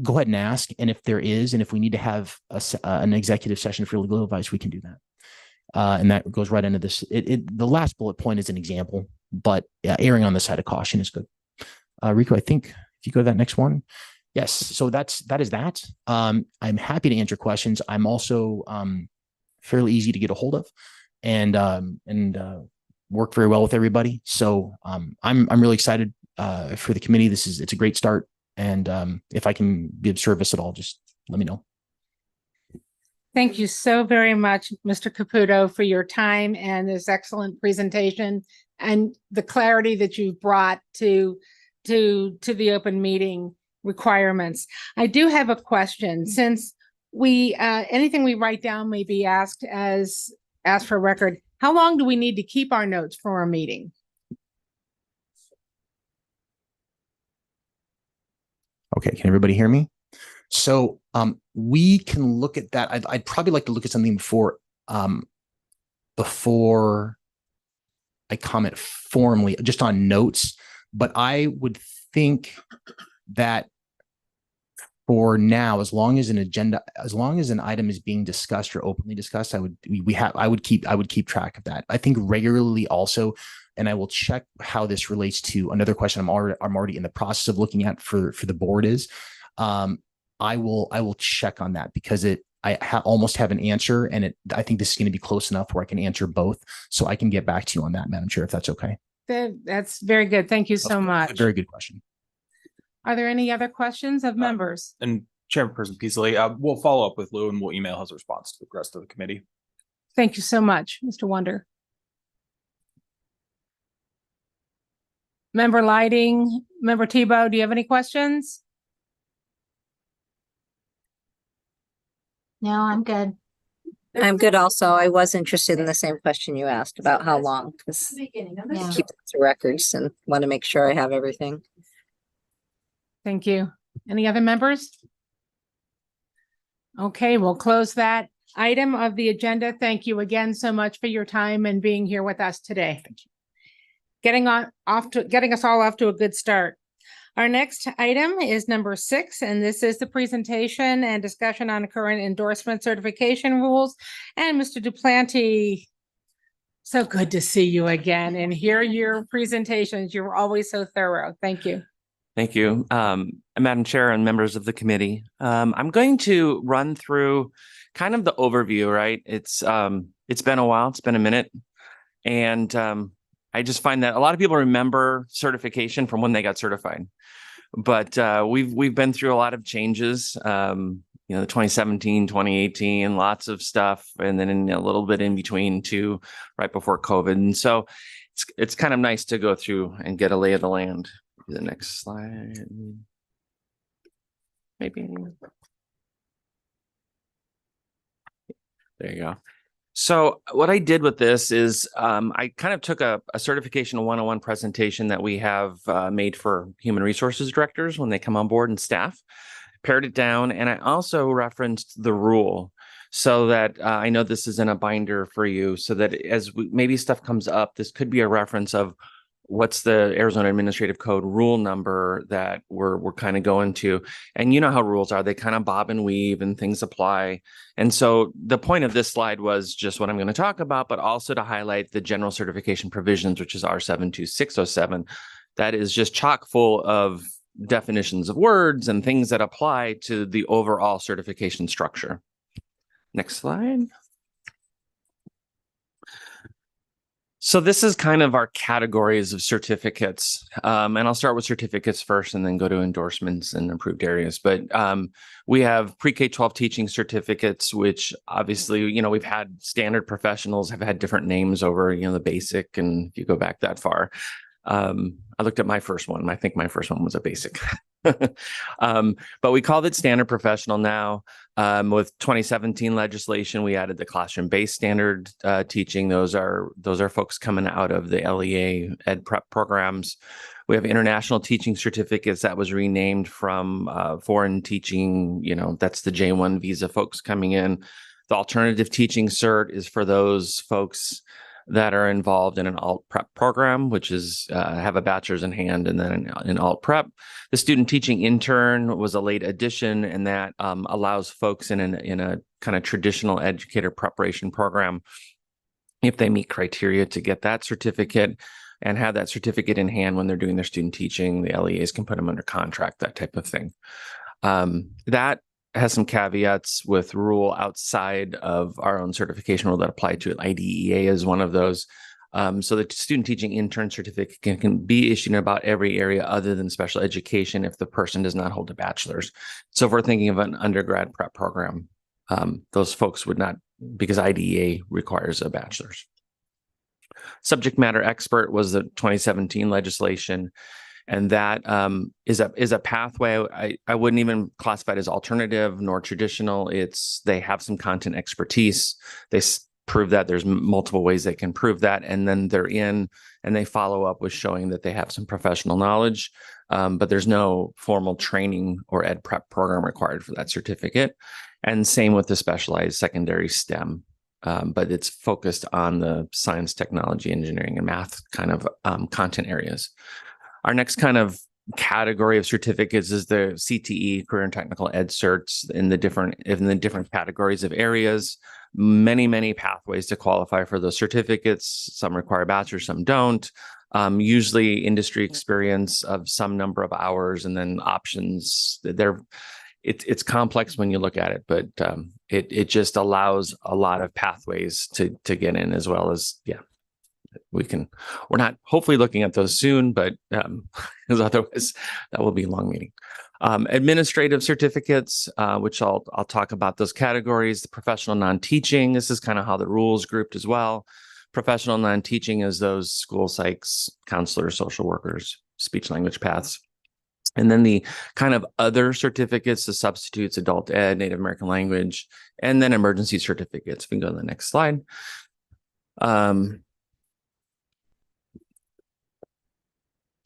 L: Go ahead and ask. And if there is, and if we need to have an executive session for legal advice, we can do that. And that goes right into this. The last bullet point is an example, but erring on the side of caution is good. Rico, I think if you go to that next one. Yes. So that is that. I'm happy to answer questions. I'm also fairly easy to get a hold of and work very well with everybody. So I'm really excited for the committee. It's a great start. And if I can be of service at all, just let me know.
D: Thank you so very much, Mr. Caputo, for your time and this excellent presentation and the clarity that you've brought to the open meeting requirements. I do have a question. Since anything we write down may be asked for record, how long do we need to keep our notes for our meeting?
L: Okay, can everybody hear me? So we can look at that. I'd probably like to look at something before I comment formally, just on notes. But I would think that for now, as long as an item is being discussed or openly discussed, I would keep track of that. I think regularly also, and I will check how this relates to another question I'm already in the process of looking at for the board is, I will check on that because I almost have an answer, and I think this is going to be close enough where I can answer both, so I can get back to you on that, Madam Chair, if that's okay.
D: That's very good. Thank you so much.
L: Very good question.
D: Are there any other questions of members?
F: And Chairperson Peasley, we'll follow up with Lou and we'll email his response to the rest of the committee.
D: Thank you so much, Mr. Wonder. Member Lighting, Member Tebow, do you have any questions?
H: No, I'm good.
B: I'm good also. I was interested in the same question you asked about how long, because
H: Yeah.
B: keep the records and want to make sure I have everything.
D: Thank you. Any other members? Okay, we'll close that item of the agenda. Thank you again so much for your time and being here with us today. Thank you. Getting us all off to a good start. Our next item is number 6, and this is the presentation and discussion on current endorsement certification rules. And Mr. Duplanty, so good to see you again and hear your presentations. You're always so thorough. Thank you.
G: Thank you, Madam Chair and members of the committee. I'm going to run through kind of the overview, right? It's been a while, it's been a minute. And I just find that a lot of people remember certification from when they got certified. But we've been through a lot of changes, the 2017, 2018, lots of stuff, and then a little bit in between too, right before COVID. And so it's kind of nice to go through and get a lay of the land. The next slide, maybe. There you go. So what I did with this is I kind of took a certification 101 presentation that we have made for human resources directors when they come on board and staff, pared it down, and I also referenced the rule so that I know this is in a binder for you so that as maybe stuff comes up, this could be a reference of what's the Arizona Administrative Code rule number that we're kind of going to. And you know how rules are, they kind of bob and weave and things apply. And so the point of this slide was just what I'm going to talk about, but also to highlight the general certification provisions, which is R72607. That is just chock full of definitions of words and things that apply to the overall certification structure. Next slide. So this is kind of our categories of certificates. And I'll start with certificates first and then go to endorsements and approved areas. But we have pre-K-12 teaching certificates, which obviously, you know, we've had standard professionals have had different names over, you know, the basic, and if you go back that far. I looked at my first one. I think my first one was a basic. But we called it standard professional now. With 2017 legislation, we added the classroom-based standard teaching. Those are folks coming out of the LEA ed prep programs. We have international teaching certificates that was renamed from foreign teaching. You know, that's the J1 visa folks coming in. The alternative teaching cert is for those folks that are involved in an alt prep program, which is have a bachelor's in hand and then an alt prep. The student teaching intern was a late addition, and that allows folks in a kind of traditional educator preparation program, if they meet criteria, to get that certificate and have that certificate in hand when they're doing their student teaching. The LEAs can put them under contract, that type of thing. That has some caveats with rule outside of our own certification rule that apply to it. IDEA is one of those. So the student teaching intern certificate can be issued in about every area other than special education if the person does not hold a bachelor's. So if we're thinking of an undergrad prep program, those folks would not, because IDEA requires a bachelor's. Subject matter expert was the 2017 legislation. And that is a pathway. I wouldn't even classify it as alternative nor traditional. They have some content expertise. They prove that. There's multiple ways they can prove that. And then they're in and they follow up with showing that they have some professional knowledge. But there's no formal training or ed prep program required for that certificate. And same with the specialized secondary STEM. But it's focused on the science, technology, engineering, and math kind of content areas. Our next kind of category of certificates is the CTE, Career and Technical Ed certs, in the different categories of areas. Many pathways to qualify for those certificates. Some require a bachelor, some don't. Usually industry experience of some number of hours, and then options. It's complex when you look at it, but it just allows a lot of pathways to get in, as well as, yeah. We're not hopefully looking at those soon, but because otherwise that will be a long meeting. Administrative certificates, which I'll talk about those categories. The professional non-teaching, this is kind of how the rules grouped as well. Professional non-teaching is those school psychs, counselors, social workers, speech language paths. And then the kind of other certificates, the substitutes, adult ed, Native American language, and then emergency certificates. If we can go to the next slide.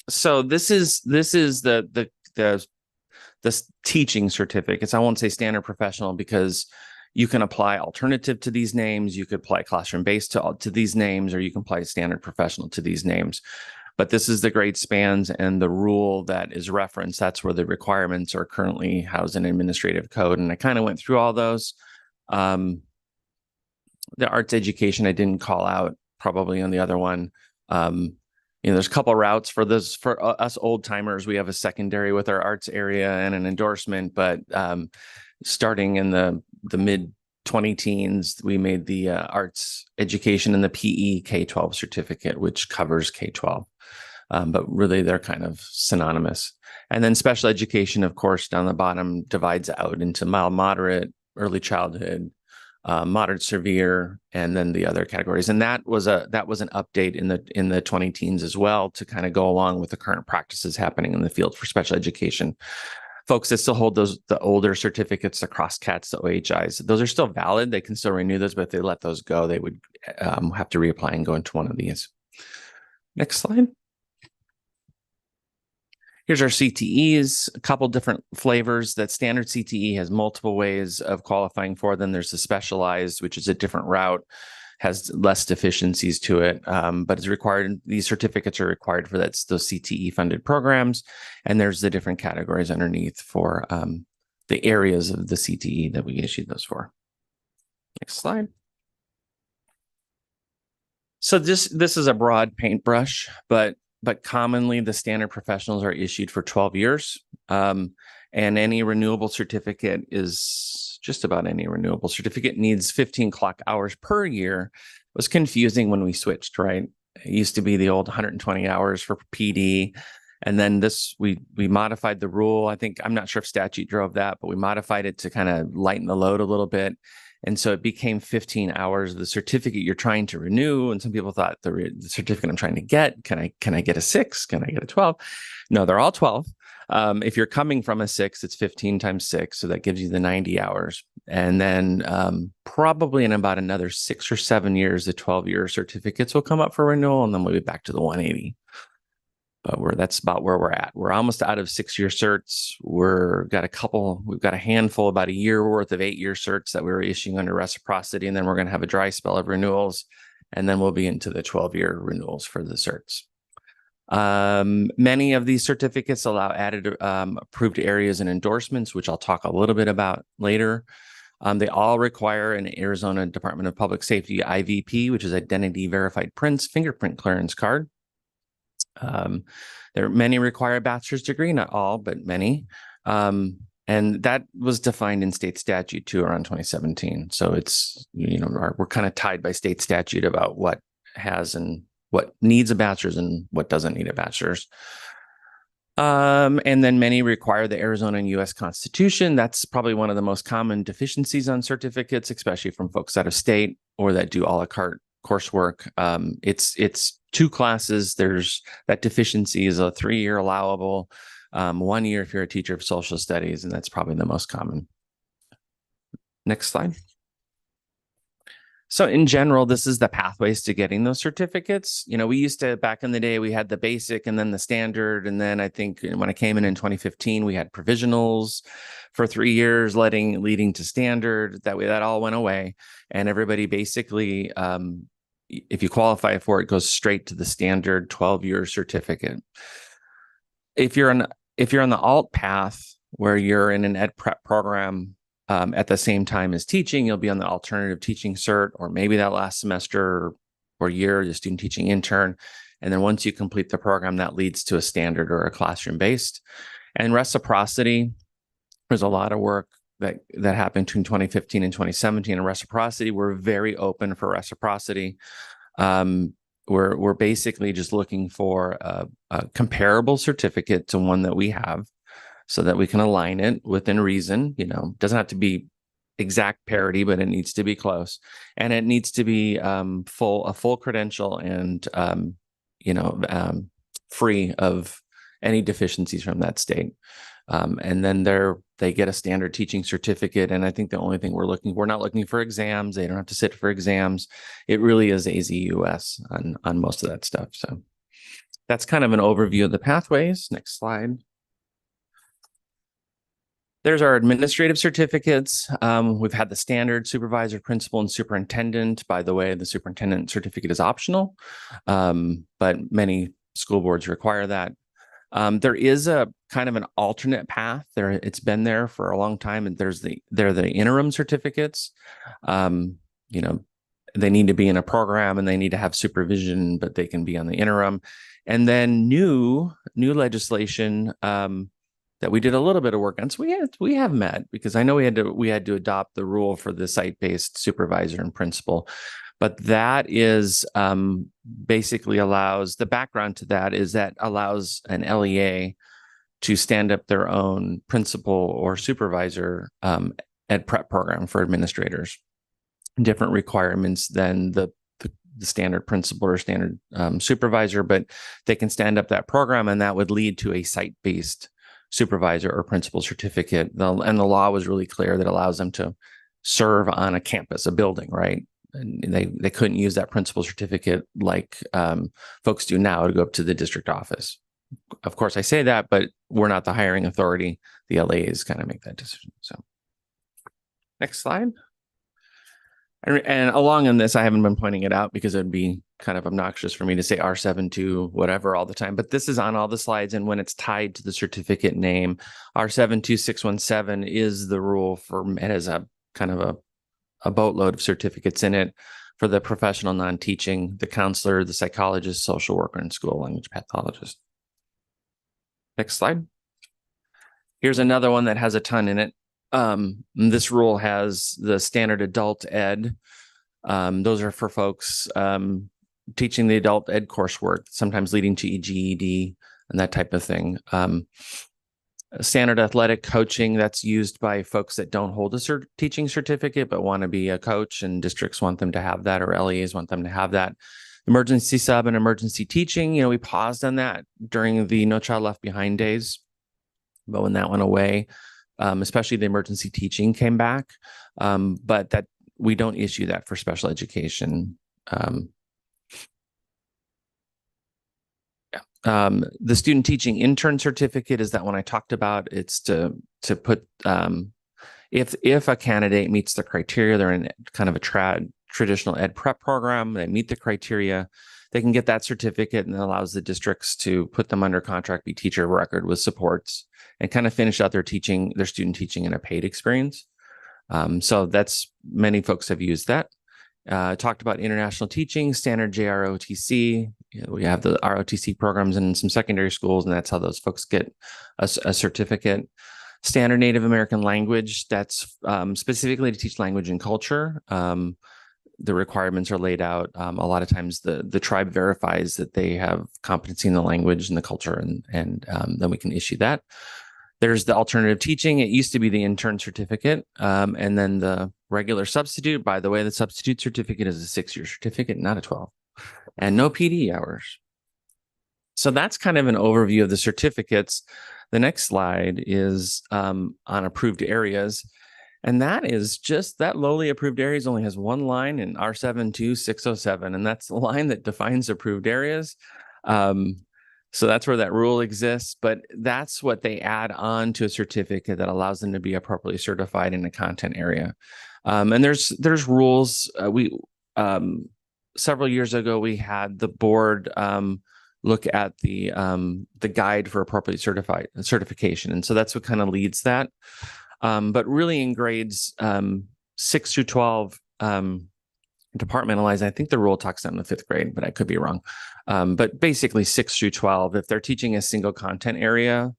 G: So this is the teaching certificates. I won't say standard professional because you can apply alternative to these names. You could apply classroom based to these names, or you can apply standard professional to these names. But this is the grade spans and the rule that is referenced. That's where the requirements are currently housed in administrative code. And I kind of went through all those. The arts education I didn't call out, probably on the other one. There's a couple of routes for this. For us old timers, we have a secondary with our arts area and an endorsement. But starting in the mid 20-teens, we made the arts education and the PE K-12 certificate, which covers K-12. But really, they're kind of synonymous. And then special education, of course, down the bottom divides out into mild, moderate, early childhood, moderate, severe, and then the other categories. And that was an update in the 20-teens as well, to kind of go along with the current practices happening in the field for special education. Folks that still hold the older certificates, the CrossCats, the OHIs, those are still valid. They can still renew those, but if they let those go, they would have to reapply and go into one of these. Next slide. Here's our CTEs, a couple different flavors. That standard CTE has multiple ways of qualifying for them. There's the specialized, which is a different route. has less deficiencies to it, but it's required. These certificates are required for those CTE funded programs, and there's the different categories underneath for the areas of the CTE that we issued those for. Next slide. So this is a broad paintbrush, but commonly the standard professionals are issued for 12 years. And any renewable certificate is just about any renewable certificate needs 15 clock hours per year. It was confusing when we switched, right? It used to be the old 120 hours for PD. And then we modified the rule. I think, I'm not sure if statute drove that, but we modified it to kind of lighten the load a little bit. And so it became 15 hours of the certificate you're trying to renew. And some people thought the certificate I'm trying to get, can I get a 6? Can I get a 12? No, they're all 12. If you're coming from a 6, it's 15 times 6. So that gives you the 90 hours. And then probably in about another 6 or 7 years, the 12-year certificates will come up for renewal, and then we'll be back to the 180. But that's about where we're at. We're almost out of 6-year certs. We've got a handful, about a year worth of 8-year certs that we were issuing under reciprocity. And then we're going to have a dry spell of renewals. And then we'll be into the 12-year renewals for the certs. Many of these certificates allow added approved areas and endorsements, which I'll talk a little bit about later. They all require an Arizona Department of Public Safety IVP, which is Identity Verified Prints fingerprint clearance card. There are many require a bachelor's degree, not all, but many. And that was defined in state statute too around 2017. So it's, we're kind of tied by state statute about what has and what needs a bachelor's and what doesn't need a bachelor's. And then many require the Arizona and U.S. Constitution. That's probably one of the most common deficiencies on certificates, especially from folks out of state or that do a la carte coursework. It's 2 classes. There's that deficiency is a 3-year allowable, 1 year if you're a teacher of social studies, and that's probably the most common. Next slide. So in general, this is the pathways to getting those certificates. We used to, back in the day, we had the basic and then the standard. And then I think when I came in 2015, we had provisionals for 3 years, leading to standard. That all went away. And everybody basically, if you qualify for it, goes straight to the standard 12-year certificate. If you're on the alt path where you're in an ed prep program, at the same time as teaching, you'll be on the alternative teaching cert, or maybe that last semester or year, the student teaching intern. And then once you complete the program, that leads to a standard or a classroom-based. And reciprocity, there's a lot of work that happened between 2015 and 2017. And reciprocity, we're very open for reciprocity. We're basically just looking for a comparable certificate to one that we have, so that we can align it within reason. Doesn't have to be exact parity, but it needs to be close, and it needs to be a full credential and free of any deficiencies from that state. And then they get a standard teaching certificate. And I think the only thing we're not looking for exams. They don't have to sit for exams. It really is AZUS on most of that stuff. So that's kind of an overview of the pathways. Next slide. There's our administrative certificates. We've had the standard supervisor, principal, and superintendent. By the way, the superintendent certificate is optional, but many school boards require that. There is a kind of an alternate path there. It's been there for a long time, and they're the interim certificates. They need to be in a program and they need to have supervision, but they can be on the interim. And then new legislation that we did a little bit of work on. So we have met, because I know we had to adopt the rule for the site-based supervisor and principal, but that is basically allows, the background to that is that allows an LEA to stand up their own principal or supervisor ed prep program for administrators. Different requirements than the standard principal or standard supervisor, but they can stand up that program, and that would lead to a site-based supervisor or principal certificate. And the law was really clear that allows them to serve on a campus, a building, right? And they couldn't use that principal certificate like folks do now to go up to the district office. Of course, I say that, but we're not the hiring authority. The LAs kind of make that decision. So next slide. And along in this, I haven't been pointing it out because it'd be kind of obnoxious for me to say R72 whatever all the time, but this is on all the slides. And when it's tied to the certificate name, R72617 is the rule for, it has a kind of a boatload of certificates in it for the professional non-teaching, the counselor, the psychologist, social worker, and school language pathologist. Next slide. Here's another one that has a ton in it. This rule has the standard adult ed. Those are for folks teaching the adult ed coursework, sometimes leading to GED and that type of thing. Standard athletic coaching, that's used by folks that don't hold a teaching certificate but want to be a coach, and districts want them to have that, or LEAs want them to have that. Emergency sub and emergency teaching, we paused on that during the No Child Left Behind days, but when that went away, especially the emergency teaching came back, but that we don't issue that for special education. The student teaching intern certificate is that one I talked about. It's to put if a candidate meets the criteria, they're in kind of a traditional ed prep program, they meet the criteria, they can get that certificate, and it allows the districts to put them under contract, be teacher of record with supports, and kind of finish out their student teaching in a paid experience. So that's, many folks have used that. Talked about international teaching, standard JROTC. We have the ROTC programs in some secondary schools, and that's how those folks get a certificate. Standard Native American language, that's specifically to teach language and culture. The requirements are laid out. A lot of times the tribe verifies that they have competency in the language and the culture, and then we can issue that. There's the alternative teaching. It used to be the intern certificate, and then the regular substitute. By the way, the substitute certificate is a 6-year certificate, not a 12, and no PD hours. So that's kind of an overview of the certificates. The next slide is on approved areas. And that is just, that lowly approved areas only has one line in R72607, and that's the line that defines approved areas. So that's where that rule exists, but that's what they add on to a certificate that allows them to be appropriately certified in a content area. And there's rules. Several years ago, we had the board look at the guide for appropriate certification. And so that's what kind of leads that. But really in grades 6 through 12, departmentalized, I think the rule talks down to 5th grade, but I could be wrong. But basically 6 through 12, if they're teaching a single content area,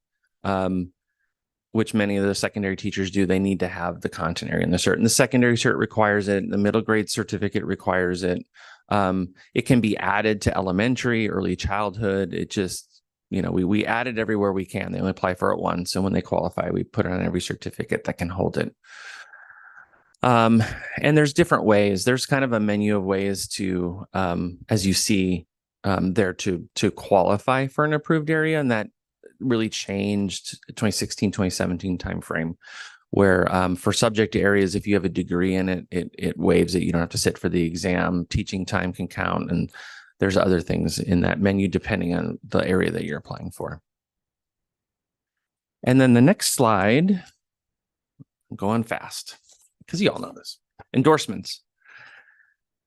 G: which many of the secondary teachers do, they need to have the content area in the cert. And the secondary cert requires it. The middle grade certificate requires it. It can be added to elementary, early childhood. It just, we add it everywhere we can. They only apply for it once. And when they qualify, we put it on every certificate that can hold it. And there's different ways. There's kind of a menu of ways to, as you see there, to qualify for an approved area. And that really changed 2016, 2017 timeframe, where for subject areas, if you have a degree in it, it waives it. You don't have to sit for the exam. Teaching time can count. And there's other things in that menu depending on the area that you're applying for. And then the next slide, I'm going fast because you all know this. Endorsements.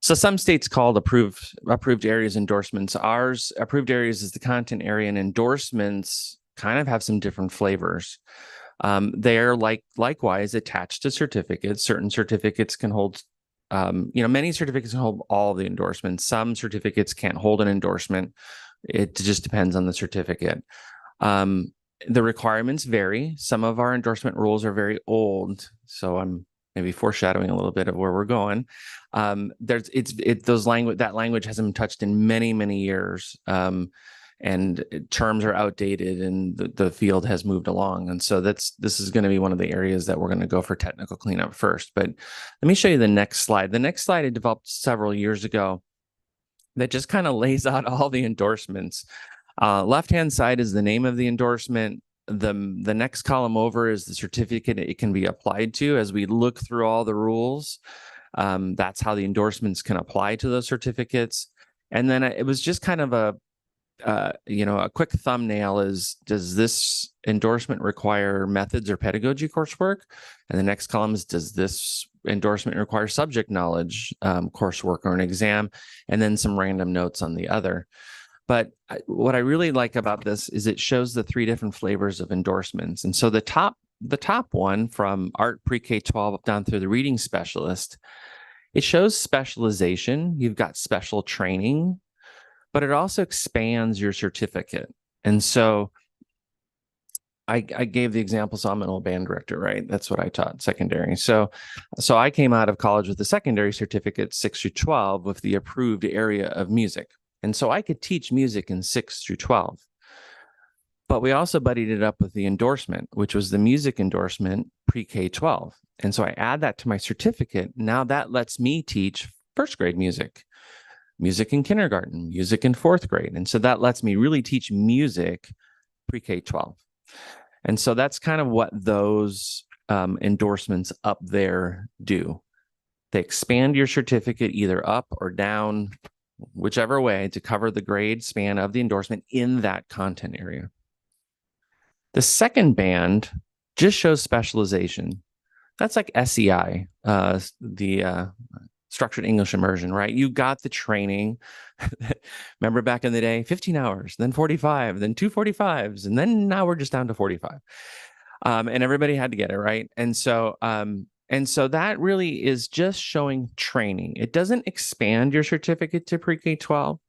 G: So some states called approved areas endorsements. Ours, approved areas, is the content area, and endorsements kind of have some different flavors. They're likewise attached to certificates. Certain certificates can hold, many certificates can hold all the endorsements. Some certificates can't hold an endorsement. It just depends on the certificate. The requirements vary. Some of our endorsement rules are very old, so I'm maybe foreshadowing a little bit of where we're going. That language hasn't been touched in many, many years. And terms are outdated, and the field has moved along. And so this is going to be one of the areas that we're going to go for technical cleanup first. But let me show you the next slide. The next slide I developed several years ago that just kind of lays out all the endorsements. Left-hand side is the name of the endorsement. The next column over is the certificate it can be applied to. As we look through all the rules, that's how the endorsements can apply to those certificates. And then it was just kind of a quick thumbnail is, does this endorsement require methods or pedagogy coursework? And the next column is, does this endorsement requires subject knowledge, coursework or an exam, and then some random notes on the other. But what I really like about this is it shows the 3 different flavors of endorsements. And so the top one from art pre-K 12 down through the reading specialist, it shows specialization. You've got special training, but it also expands your certificate. And so I gave the example, so I'm an old band director, right? That's what I taught secondary. So I came out of college with the secondary certificate 6 through 12 with the approved area of music. And so I could teach music in 6 through 12. But we also buddied it up with the endorsement, which was the music endorsement pre-K 12. And so I add that to my certificate. Now that lets me teach first grade music in kindergarten, music in 4th grade. And so that lets me really teach music pre-K 12. And so that's kind of what those endorsements up there do. They expand your certificate either up or down, whichever way, to cover the grade span of the endorsement in that content area. The second band just shows specialization. That's like SEI, the structured English immersion, right? You got the training. Remember back in the day, 15 hours, then 45, then 2 45s, and then now we're just down to 45. And everybody had to get it, right? And so that really is just showing training. It doesn't expand your certificate to pre-K 12.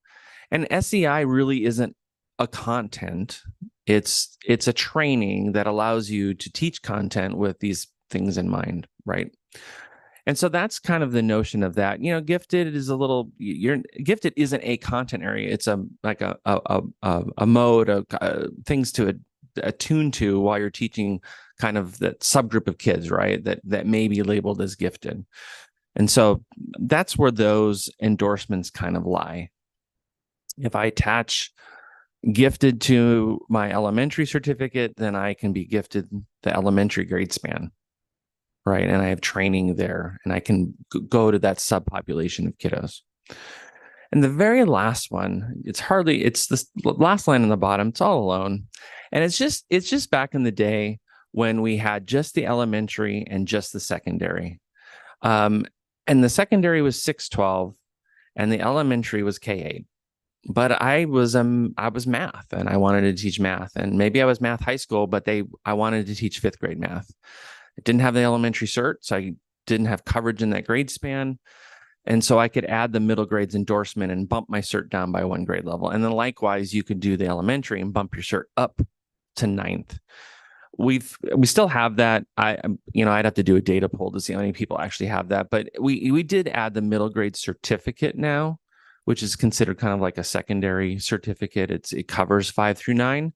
G: And SEI really isn't a content. It's a training that allows you to teach content with these things in mind, right? And so that's kind of the notion of that. You know, gifted is gifted isn't a content area. It's a mode of things to attune to while you're teaching kind of that subgroup of kids, right? That may be labeled as gifted. And so that's where those endorsements kind of lie. If I attach gifted to my elementary certificate, then I can be gifted the elementary grade span, right? And I have training there, and I can go to that subpopulation of kiddos. And the very last one, it's the last line on the bottom, it's all alone. And it's just back in the day when we had just the elementary and just the secondary. And the secondary was 6-12 and the elementary was K-8. But I was math, and I wanted to teach math, and maybe I was math high school, but I wanted to teach 5th grade math. I didn't have the elementary cert, so I didn't have coverage in that grade span. And so I could add the middle grades endorsement and bump my cert down by 1 grade level. And then likewise, you could do the elementary and bump your cert up to 9th. We still have that. I'd have to do a data poll to see how many people actually have that. But we did add the middle grade certificate now, which is considered kind of like a secondary certificate. It covers 5 through 9.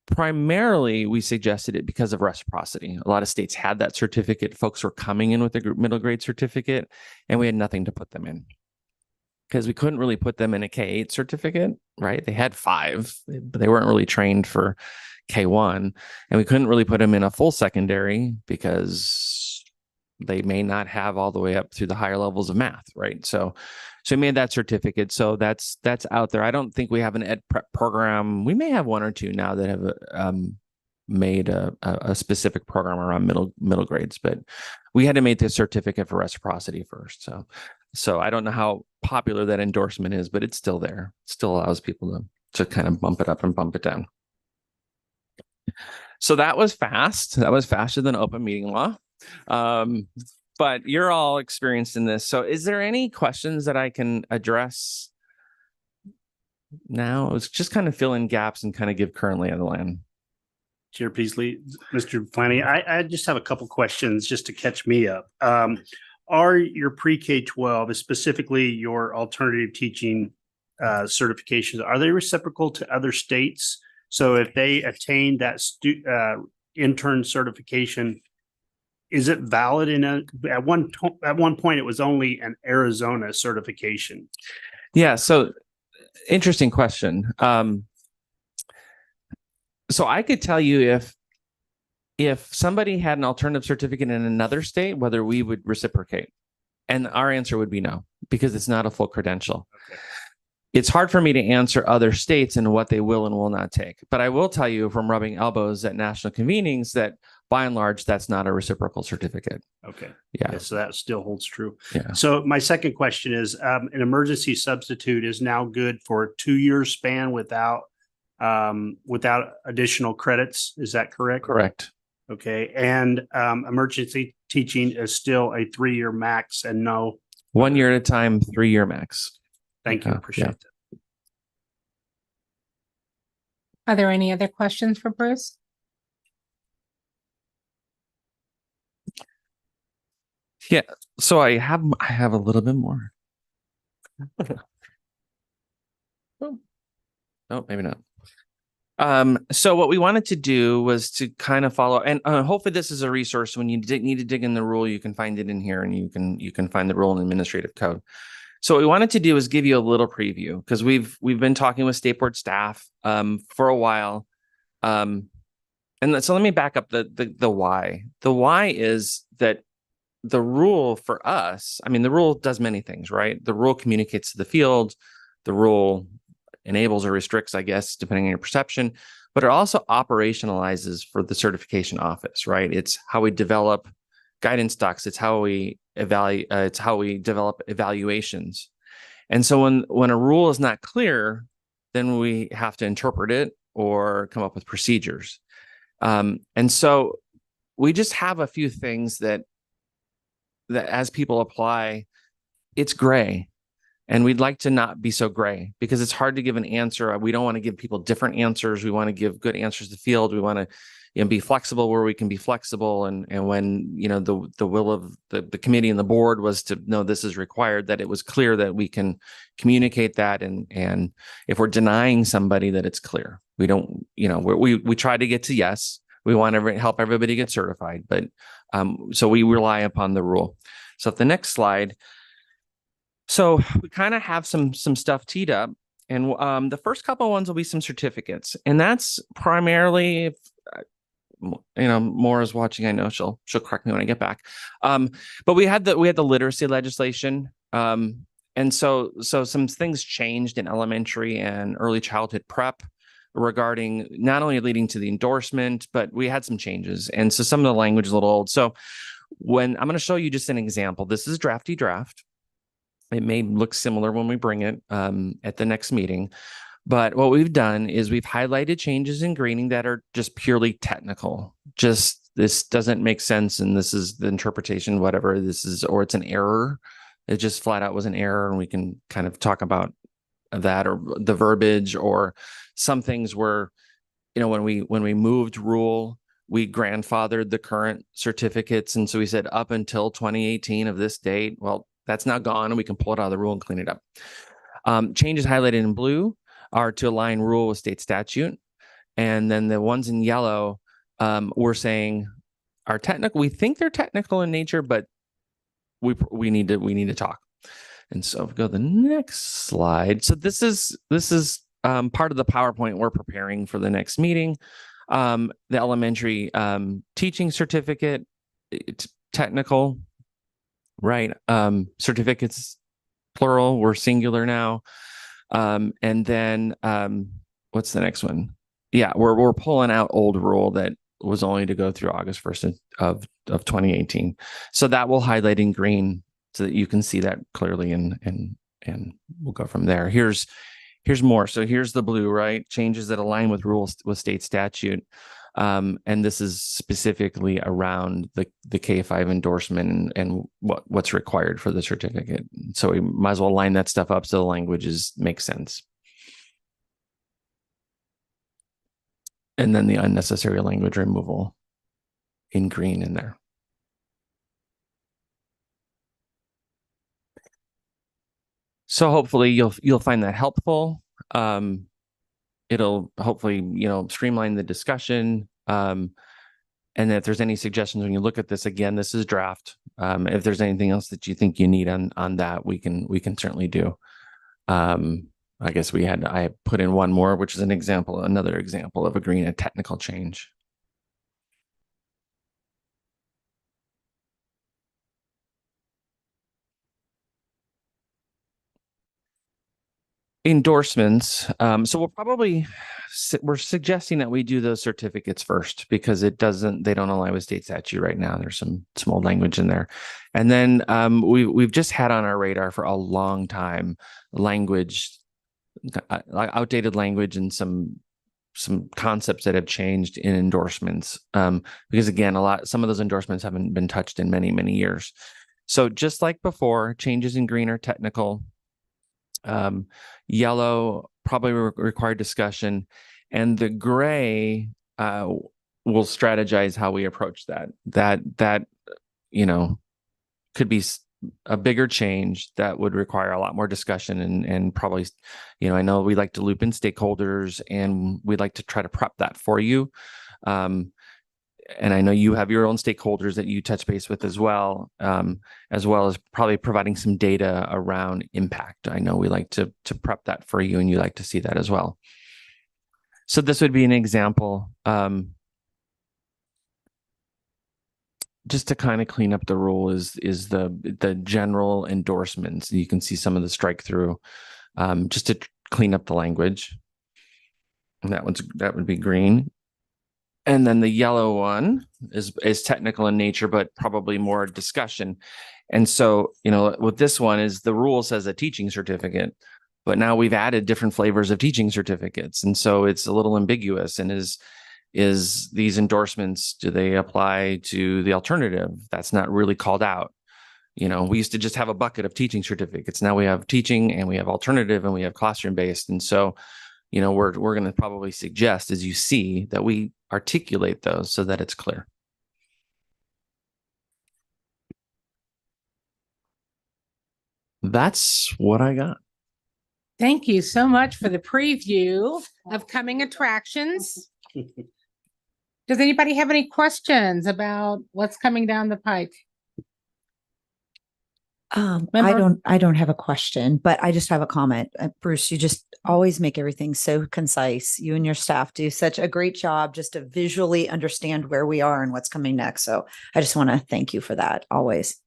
G: Primarily, we suggested it because of reciprocity. A lot of states had that certificate. Folks were coming in with a middle grade certificate, and we had nothing to put them in because we couldn't really put them in a K-8 certificate, right? They had 5, but they weren't really trained for K-1, and we couldn't really put them in a full secondary because they may not have all the way up through the higher levels of math, right? So we made that certificate. So that's out there. I don't think we have an ed prep program. We may have 1 or 2 now that have made a specific program around middle grades, but we had to make this certificate for reciprocity first. So I don't know how popular that endorsement is, but it's still there. It still allows people to kind of bump it up and bump it down. So that was fast. That was faster than open meeting law. But you're all experienced in this. So is there any questions that I can address now? It's just kind of fill in gaps and kind of give current lay of the land.
J: Chair Peasley, Mr. Flanny, I just have a couple questions just to catch me up. Are your pre-K-12, specifically your alternative teaching certifications, are they reciprocal to other states? So if they attain that intern certification, is it valid at one point it was only an Arizona certification?
G: Yeah, so interesting question. So I could tell you if somebody had an alternative certificate in another state, whether we would reciprocate. And our answer would be no, because it's not a full credential. Okay. It's hard for me to answer other states and what they will and will not take. But I will tell you from rubbing elbows at national convenings that by and large, that's not a reciprocal certificate.
J: Okay.
G: Yeah.
J: So that still holds true.
G: Yeah.
J: So my second question is, an emergency substitute is now good for a 2-year span without additional credits. Is that correct?
G: Correct.
J: Okay. And emergency teaching is still a 3-year max and no.
G: 1 year at a time, 3-year max.
J: Thank you.
G: Yeah.
J: Appreciate that.
D: Are there any other questions for Bruce?
G: Yeah. So I have a little bit more. Oh, maybe not. So what we wanted to do was to kind of follow, and hopefully this is a resource. When you need to dig in the rule, you can find it in here, and you can find the rule in administrative code. So what we wanted to do is give you a little preview, because we've been talking with state board staff for a while. So let me back up the why. The why is that the rule for us, I mean, the rule does many things, right? The rule communicates to the field. The rule enables or restricts, I guess, depending on your perception, but it also operationalizes for the certification office, right? It's how we develop guidance docs. It's how we evaluate. It's how we develop evaluations. And so when a rule is not clear, then we have to interpret it or come up with procedures. And so we just have a few things that as people apply, it's gray. And we'd like to not be so gray, because it's hard to give an answer. We don't want to give people different answers. We want to give good answers to the field. We want to be flexible where we can be flexible. And when, the will of the committee and the board was to know this is required, that it was clear that we can communicate that. And if we're denying somebody, that it's clear. We don't, we try to get to yes. We want to help everybody get certified, but so we rely upon the rule. So at the next slide, so we kind of have some stuff teed up, and the first couple of ones will be some certificates, and that's primarily, if, Maura's watching. I know she'll correct me when I get back. But we had the literacy legislation, and so some things changed in elementary and early childhood prep regarding not only leading to the endorsement, but we had some changes. And so some of the language is a little old. So when I'm going to show you just an example, this is drafty draft. It may look similar when we bring it at the next meeting. But what we've done is we've highlighted changes in greening that are just purely technical. Just this doesn't make sense, and this is the interpretation, whatever this is, or it's an error. It just flat out was an error, and we can kind of talk about that, or the verbiage, or some things where, when we moved rule, we grandfathered the current certificates, and so we said up until 2018 of this date. Well, that's now gone, and we can pull it out of the rule and clean it up. Changes highlighted in blue are to align rule with state statute, and then the ones in yellow, we're saying are technical. We think they're technical in nature, but we need to talk. And so if we go to the next slide. So this is part of the PowerPoint we're preparing for the next meeting. The elementary teaching certificate, it's technical, right? Certificates, plural, we're singular now. And then what's the next one? Yeah, we're pulling out old rule that was only to go through August 1st of 2018. So that will highlight in green so that you can see that clearly, and we'll go from there. Here's more. So here's the blue, right? Changes that align with rules with state statute. And this is specifically around the K-5 endorsement and what's required for the certificate. So we might as well line that stuff up so the languages make sense. And then the unnecessary language removal in green in there. So hopefully you'll find that helpful. It'll hopefully, streamline the discussion. And if there's any suggestions when you look at this, again, this is draft. If there's anything else that you think you need on that, we can certainly do. I guess I put in one more, which is another example of agreeing a technical change. Endorsements. So we'll probably we're suggesting that we do those certificates first because they don't align with state statute right now. There's some old language in there. And then we've just had on our radar for a long time outdated language and some concepts that have changed in endorsements. Because again, some of those endorsements haven't been touched in many, many years. So just like before, changes in green are technical. Yellow probably require discussion, and the gray will strategize how we approach that. That could be a bigger change that would require a lot more discussion and probably, I know we like to loop in stakeholders and we'd like to try to prep that for you. And I know you have your own stakeholders that you touch base with as well as probably providing some data around impact. I know we like to prep that for you, and you like to see that as well. So this would be an example, just to kind of clean up the rule is the general endorsements. You can see some of the strike through, just to clean up the language. And that would be green. And then the yellow one is technical in nature, but probably more discussion. And so, with this one is the rule says a teaching certificate, but now we've added different flavors of teaching certificates. And so it's a little ambiguous. And is these endorsements, do they apply to the alternative? That's not really called out. We used to just have a bucket of teaching certificates. Now we have teaching and we have alternative and we have classroom based. And so, we're going to probably suggest, as you see, that we articulate those so that it's clear. That's what I got.
D: Thank you so much for the preview of coming attractions. Does anybody have any questions about what's coming down the pike?
K: I don't have a question, but I just have a comment. Bruce, you just always make everything so concise. You and your staff do such a great job just to visually understand where we are and what's coming next. So I just want to thank you for that always.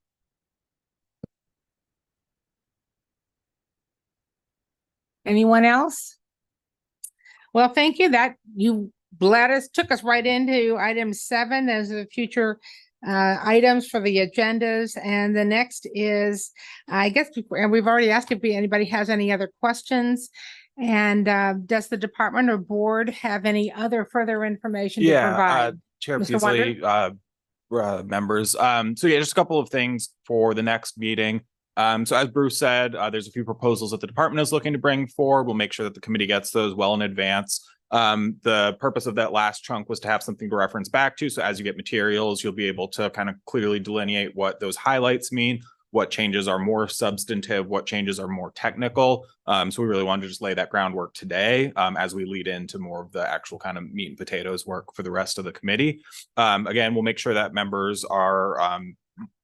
D: Anyone else? Well, thank you. That you took us right into item 7 as the future items for the agendas. And the next is, I guess, and we've already asked if anybody has any other questions. And does the department or board have any other further information to provide?
F: Chair
D: Mr.
F: Peasley, members. So just a couple of things for the next meeting. So as Bruce said, there's a few proposals that the department is looking to bring forward. We'll make sure that the committee gets those well in advance. The purpose of that last chunk was to have something to reference back to. So as you get materials, you'll be able to kind of clearly delineate what those highlights mean, what changes are more substantive, what changes are more technical. So we really wanted to just lay that groundwork today as we lead into more of the actual kind of meat and potatoes work for the rest of the committee. Again, we'll make sure that members are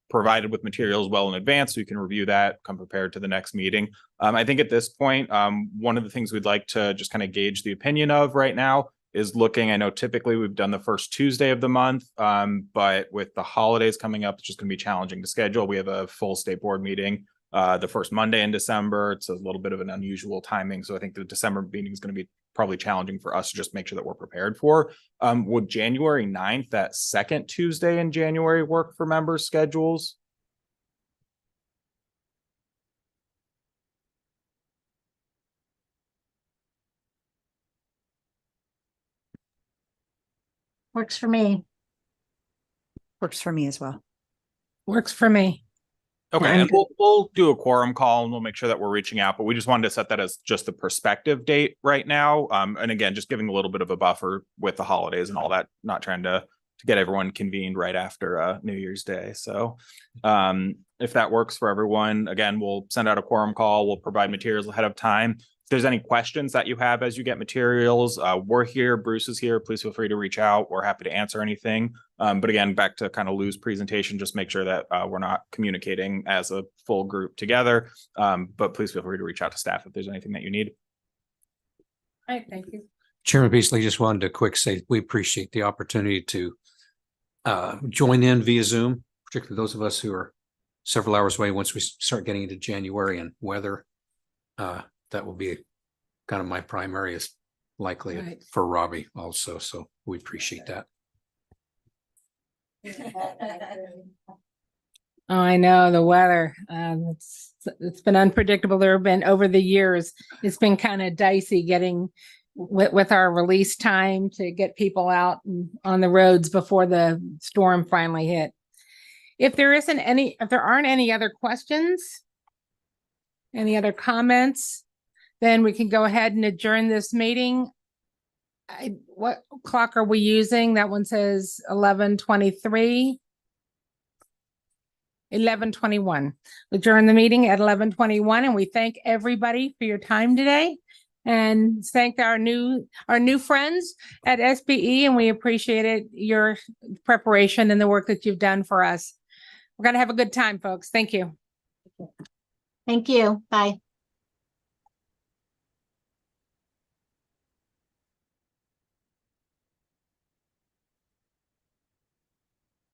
F: provided with materials well in advance so you can review that, come prepared to the next meeting. I think at this point, one of the things we'd like to just kind of gauge the opinion of right now is looking, I know typically we've done the first Tuesday of the month, but with the holidays coming up, it's just going to be challenging to schedule. We have a full state board meeting the first Monday in December. It's a little bit of an unusual timing. So I think the December meeting is going to be probably challenging for us to just make sure that we're prepared for. Would January 9th, that second Tuesday in January, work for members' schedules?
H: Works for me.
K: Works for me as well.
D: Works for me.
F: Okay, and we'll do a quorum call and we'll make sure that we're reaching out, but we just wanted to set that as just the prospective date right now. And again, just giving a little bit of a buffer with the holidays and all that, not trying to get everyone convened right after New Year's Day. So if that works for everyone, again, we'll send out a quorum call. We'll provide materials ahead of time. If there's any questions that you have as you get materials, we're here, Bruce is here. Please feel free to reach out. We're happy to answer anything. But again, back to kind of Lou's presentation, just make sure that we're not communicating as a full group together. But please feel free to reach out to staff if there's anything that you need.
D: All right, thank you.
C: Chairman Beasley, just wanted to quick say we appreciate the opportunity to join in via Zoom, particularly those of us who are several hours away once we start getting into January and weather. That will be kind of my primary is likely
D: Right.
C: for Robbie also. So we appreciate that.
D: Oh, I know the weather. It's been unpredictable. There have been over the years, it's been kind of dicey getting with our release time to get people out and on the roads before the storm finally hit. If there aren't any other questions, any other comments, then we can go ahead and adjourn this meeting. What clock are we using? That one says 11:23. 11:21. Adjourn the meeting at 11:21, and we thank everybody for your time today, and thank our new friends at SBE, and we appreciate your preparation and the work that you've done for us. We're gonna have a good time, folks. Thank you.
H: Thank you. Bye.